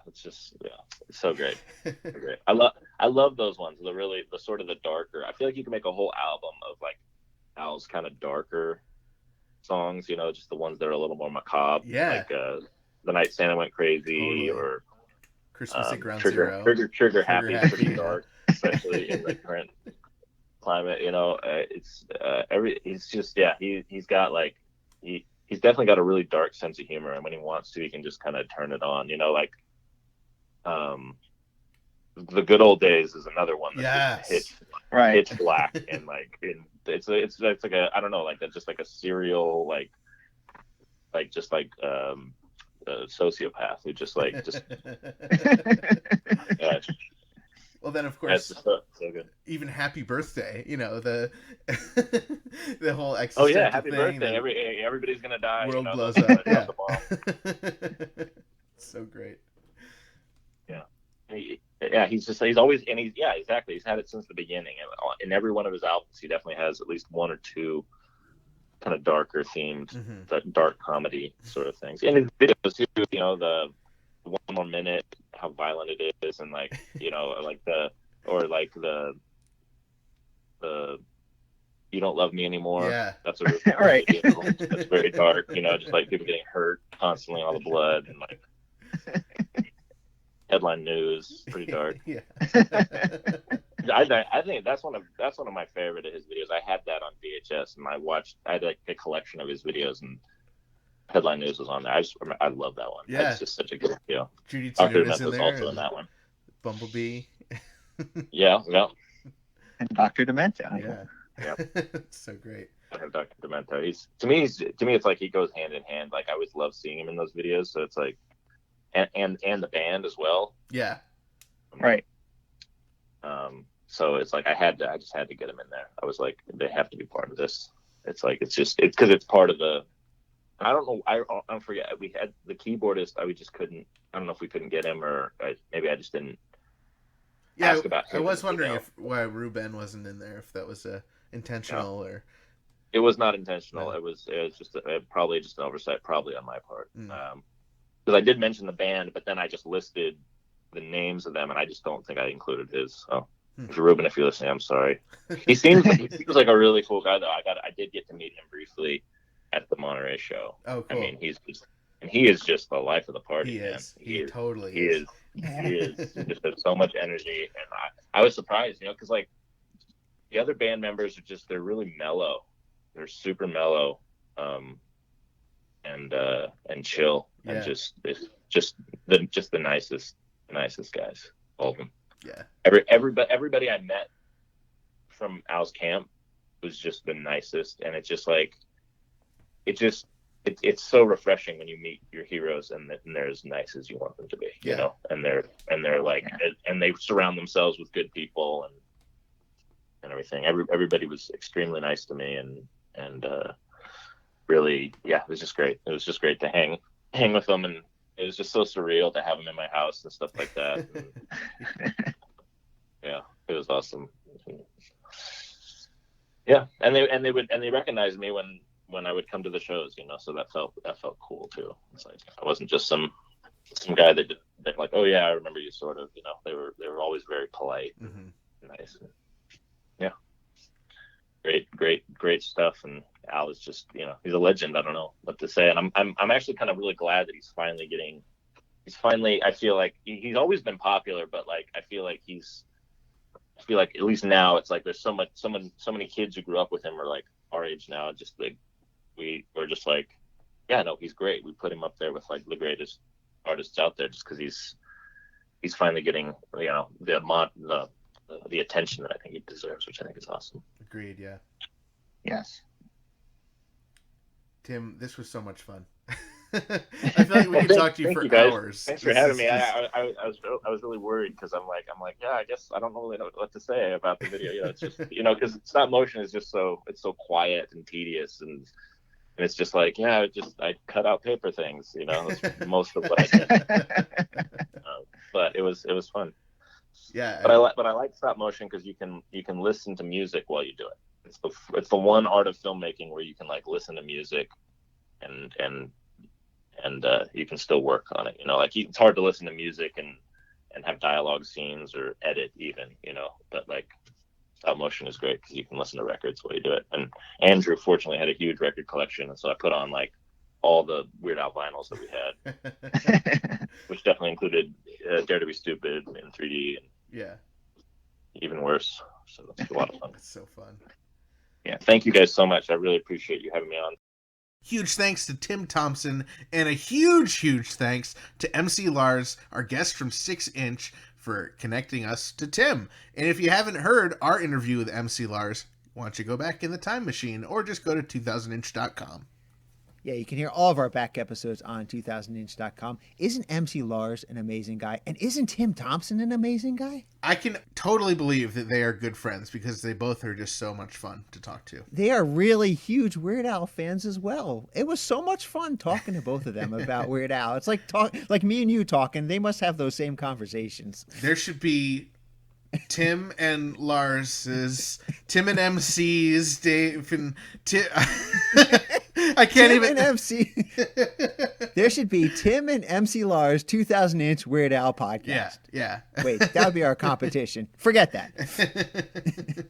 It's just it's so great. So great. I love those ones. The sort of the darker. I feel like you can make a whole album of like Al's kind of darker songs. Just the ones that are a little more macabre. Yeah. Like The Night Santa Went Crazy, or Christmas at Ground Zero. Trigger Happy is pretty dark, especially in the current climate. He's got like he's definitely got a really dark sense of humor, and when he wants to, he can just kind of turn it on. The Good Old Days is another one that just hits black, and like it's like a, I don't know, like just like a serial like a sociopath who just Well, then of course, so good. Even Happy Birthday, the the whole oh yeah, Happy Birthday, everybody's gonna die, world blows up. Yeah. So great. He's always, and exactly, he's had it since the beginning, and in every one of his albums he definitely has at least 1 or 2 kind of darker themed, dark comedy sort of things. And his videos too, the 1 More Minute, how violent it is, and like, like the You Don't Love Me Anymore. Yeah. That's a really right. Video. That's very dark, just like people getting hurt constantly, all the blood, and like headline news, pretty dark. Yeah. I think that's one of my favorite of his videos. I had that on VHS, and I had like a collection of his videos, and Headline News was on there. I love that one. Yeah. It's just such a good video. Judy Dr. Tenuta is in Demento's there. also in that one. Bumblebee. Yeah. And Dr. Demento. Yeah. So great. I have Dr. Demento. To me, it's like he goes hand in hand. Like I always love seeing him in those videos. So it's like and the band as well. Yeah. Right. So it's like I just had to get them in there. I was like, they have to be part of this. It's like it's because it's part of the. I don't know. I don't forget. We had the keyboardist. We just couldn't. I don't know if we couldn't get him, or maybe I just didn't. Yeah, ask about him, I was wondering why Ruben wasn't in there. If that was intentional or. It was not intentional. No. It was just probably just an oversight, probably on my part. Mm. Because I did mention the band, but then I just listed the names of them, and I just don't think I included his. So, Ruben, if you're listening, I'm sorry. He seems like a really cool guy, though. I did get to meet him briefly at the Monterey show. Oh, cool. I mean, he is just the life of the party. He man. is. He totally is. He is. He just has so much energy, and I was surprised, because like the other band members they're really mellow. They're super mellow, and chill, Yeah. and just the nicest guys, all of them. Yeah. Everybody I met from Al's camp was just the nicest, and it's just like it's so refreshing when you meet your heroes and they're as nice as you want them to be, Yeah. and they're like, and they surround themselves with good people and everything. Everybody was extremely nice to me, and really, yeah, it was just great. It was just great to hang with them, and it was just so surreal to have them in my house and stuff like that. And, yeah, it was awesome. Yeah, and they recognized me when I would come to the shows, so that felt cool too. It's like I wasn't just some guy that like, oh yeah, I remember you, sort of. They were always very polite, and nice. And, yeah, great stuff. And Al is just, he's a legend. I don't know what to say, and I'm actually kind of really glad that he's finally. I feel like he's always been popular, but like I feel like at least now it's like there's so many kids who grew up with him are like our age now. Just like we're just like, yeah, no, he's great. We put him up there with like the greatest artists out there just because he's finally getting the attention that I think he deserves, which I think is awesome. Agreed. Yeah. Yes. Tim, this was so much fun. I feel like we could talk to you for hours. Thanks for having me. I was really worried because I'm like, yeah, I guess I don't really know what to say about the video. It's just because stop motion is just so quiet and tedious, and it's just like, yeah, I cut out paper things. That's most of what I did. But it was fun. Yeah. But I like stop motion because you can listen to music while you do it. It's the one art of filmmaking where you can like listen to music and you can still work on it. Like it's hard to listen to music and have dialogue scenes or edit even, but like stop motion is great because you can listen to records while you do it. And Andrew fortunately had a huge record collection, and so I put on like all the Weird Al vinyls that we had, which definitely included Dare to Be Stupid in 3D and yeah, Even Worse. So it's a lot of fun. It's so fun. Yeah, thank you guys so much. I really appreciate you having me on. Huge thanks to Tim Thompson, and a huge thanks to MC Lars, our guest from 6 Inch, for connecting us to Tim. And if you haven't heard our interview with MC Lars, why don't you go back in the time machine or just go to 2000inch.com. Yeah, you can hear all of our back episodes on 2000inch.com. Isn't MC Lars an amazing guy? And isn't Tim Thompson an amazing guy? I can totally believe that they are good friends because they both are just so much fun to talk to. They are really huge Weird Al fans as well. It was so much fun talking to both of them about Weird Al. It's like me and you talking. They must have those same conversations. There should be Tim and Lars's, Tim and MC's, Dave and Tim. I can't Tim even. And MC. There should be Tim and MC Lars 2000-inch Weird Al podcast. Yeah. Wait, that would be our competition. Forget that.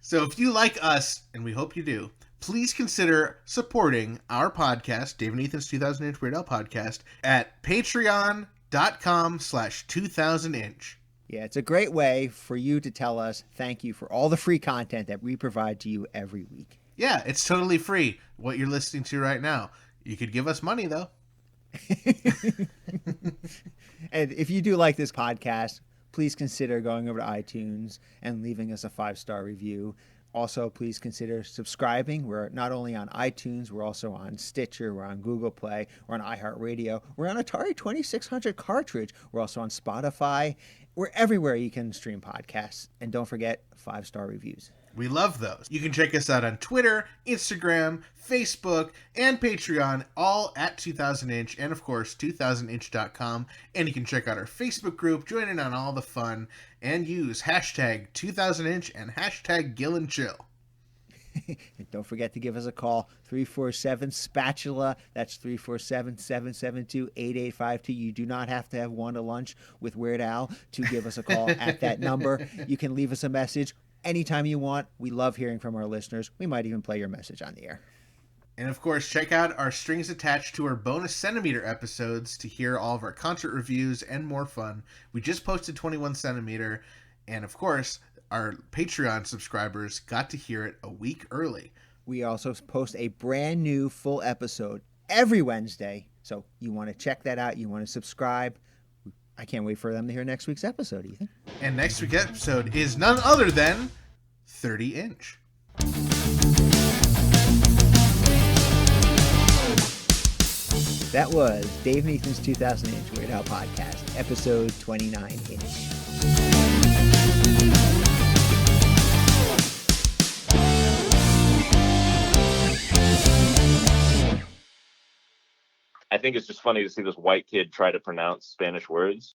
So if you like us, and we hope you do, please consider supporting our podcast, Dave and Ethan's 2000-inch Weird Al podcast, at patreon.com/2000inch. Yeah, it's a great way for you to tell us thank you for all the free content that we provide to you every week. Yeah, it's totally free, what you're listening to right now. You could give us money, though. And if you do like this podcast, please consider going over to iTunes and leaving us a 5-star review. Also, please consider subscribing. We're not only on iTunes, we're also on Stitcher, we're on Google Play, we're on iHeartRadio, we're on Atari 2600 cartridge, we're also on Spotify. We're everywhere you can stream podcasts. And don't forget 5-star reviews. We love those. You can check us out on Twitter, Instagram, Facebook, and Patreon, all at 2000inch, and of course, 2000inch.com. And you can check out our Facebook group, join in on all the fun, and use hashtag 2000inch and hashtag GillandChill. And don't forget to give us a call, 347-SPATULA. That's 347-772-8852. You do not have to have one to lunch with Weird Al to give us a call at that number. You can leave us a message anytime you want. We love hearing from our listeners. We might even play your message on the air. And of course, check out our Strings Attached to our bonus Centimeter episodes to hear all of our concert reviews and more fun. We just posted 21 Centimeter, and of course, our Patreon subscribers got to hear it a week early. We also post a brand new full episode every Wednesday. So you want to check that out. You want to subscribe. I can't wait for them to hear next week's episode, Ethan. And next week's episode is none other than 30-inch. That was Dave and Ethan's 2000-inch Weird Al podcast, episode 29-inch. I think it's just funny to see this white kid try to pronounce Spanish words.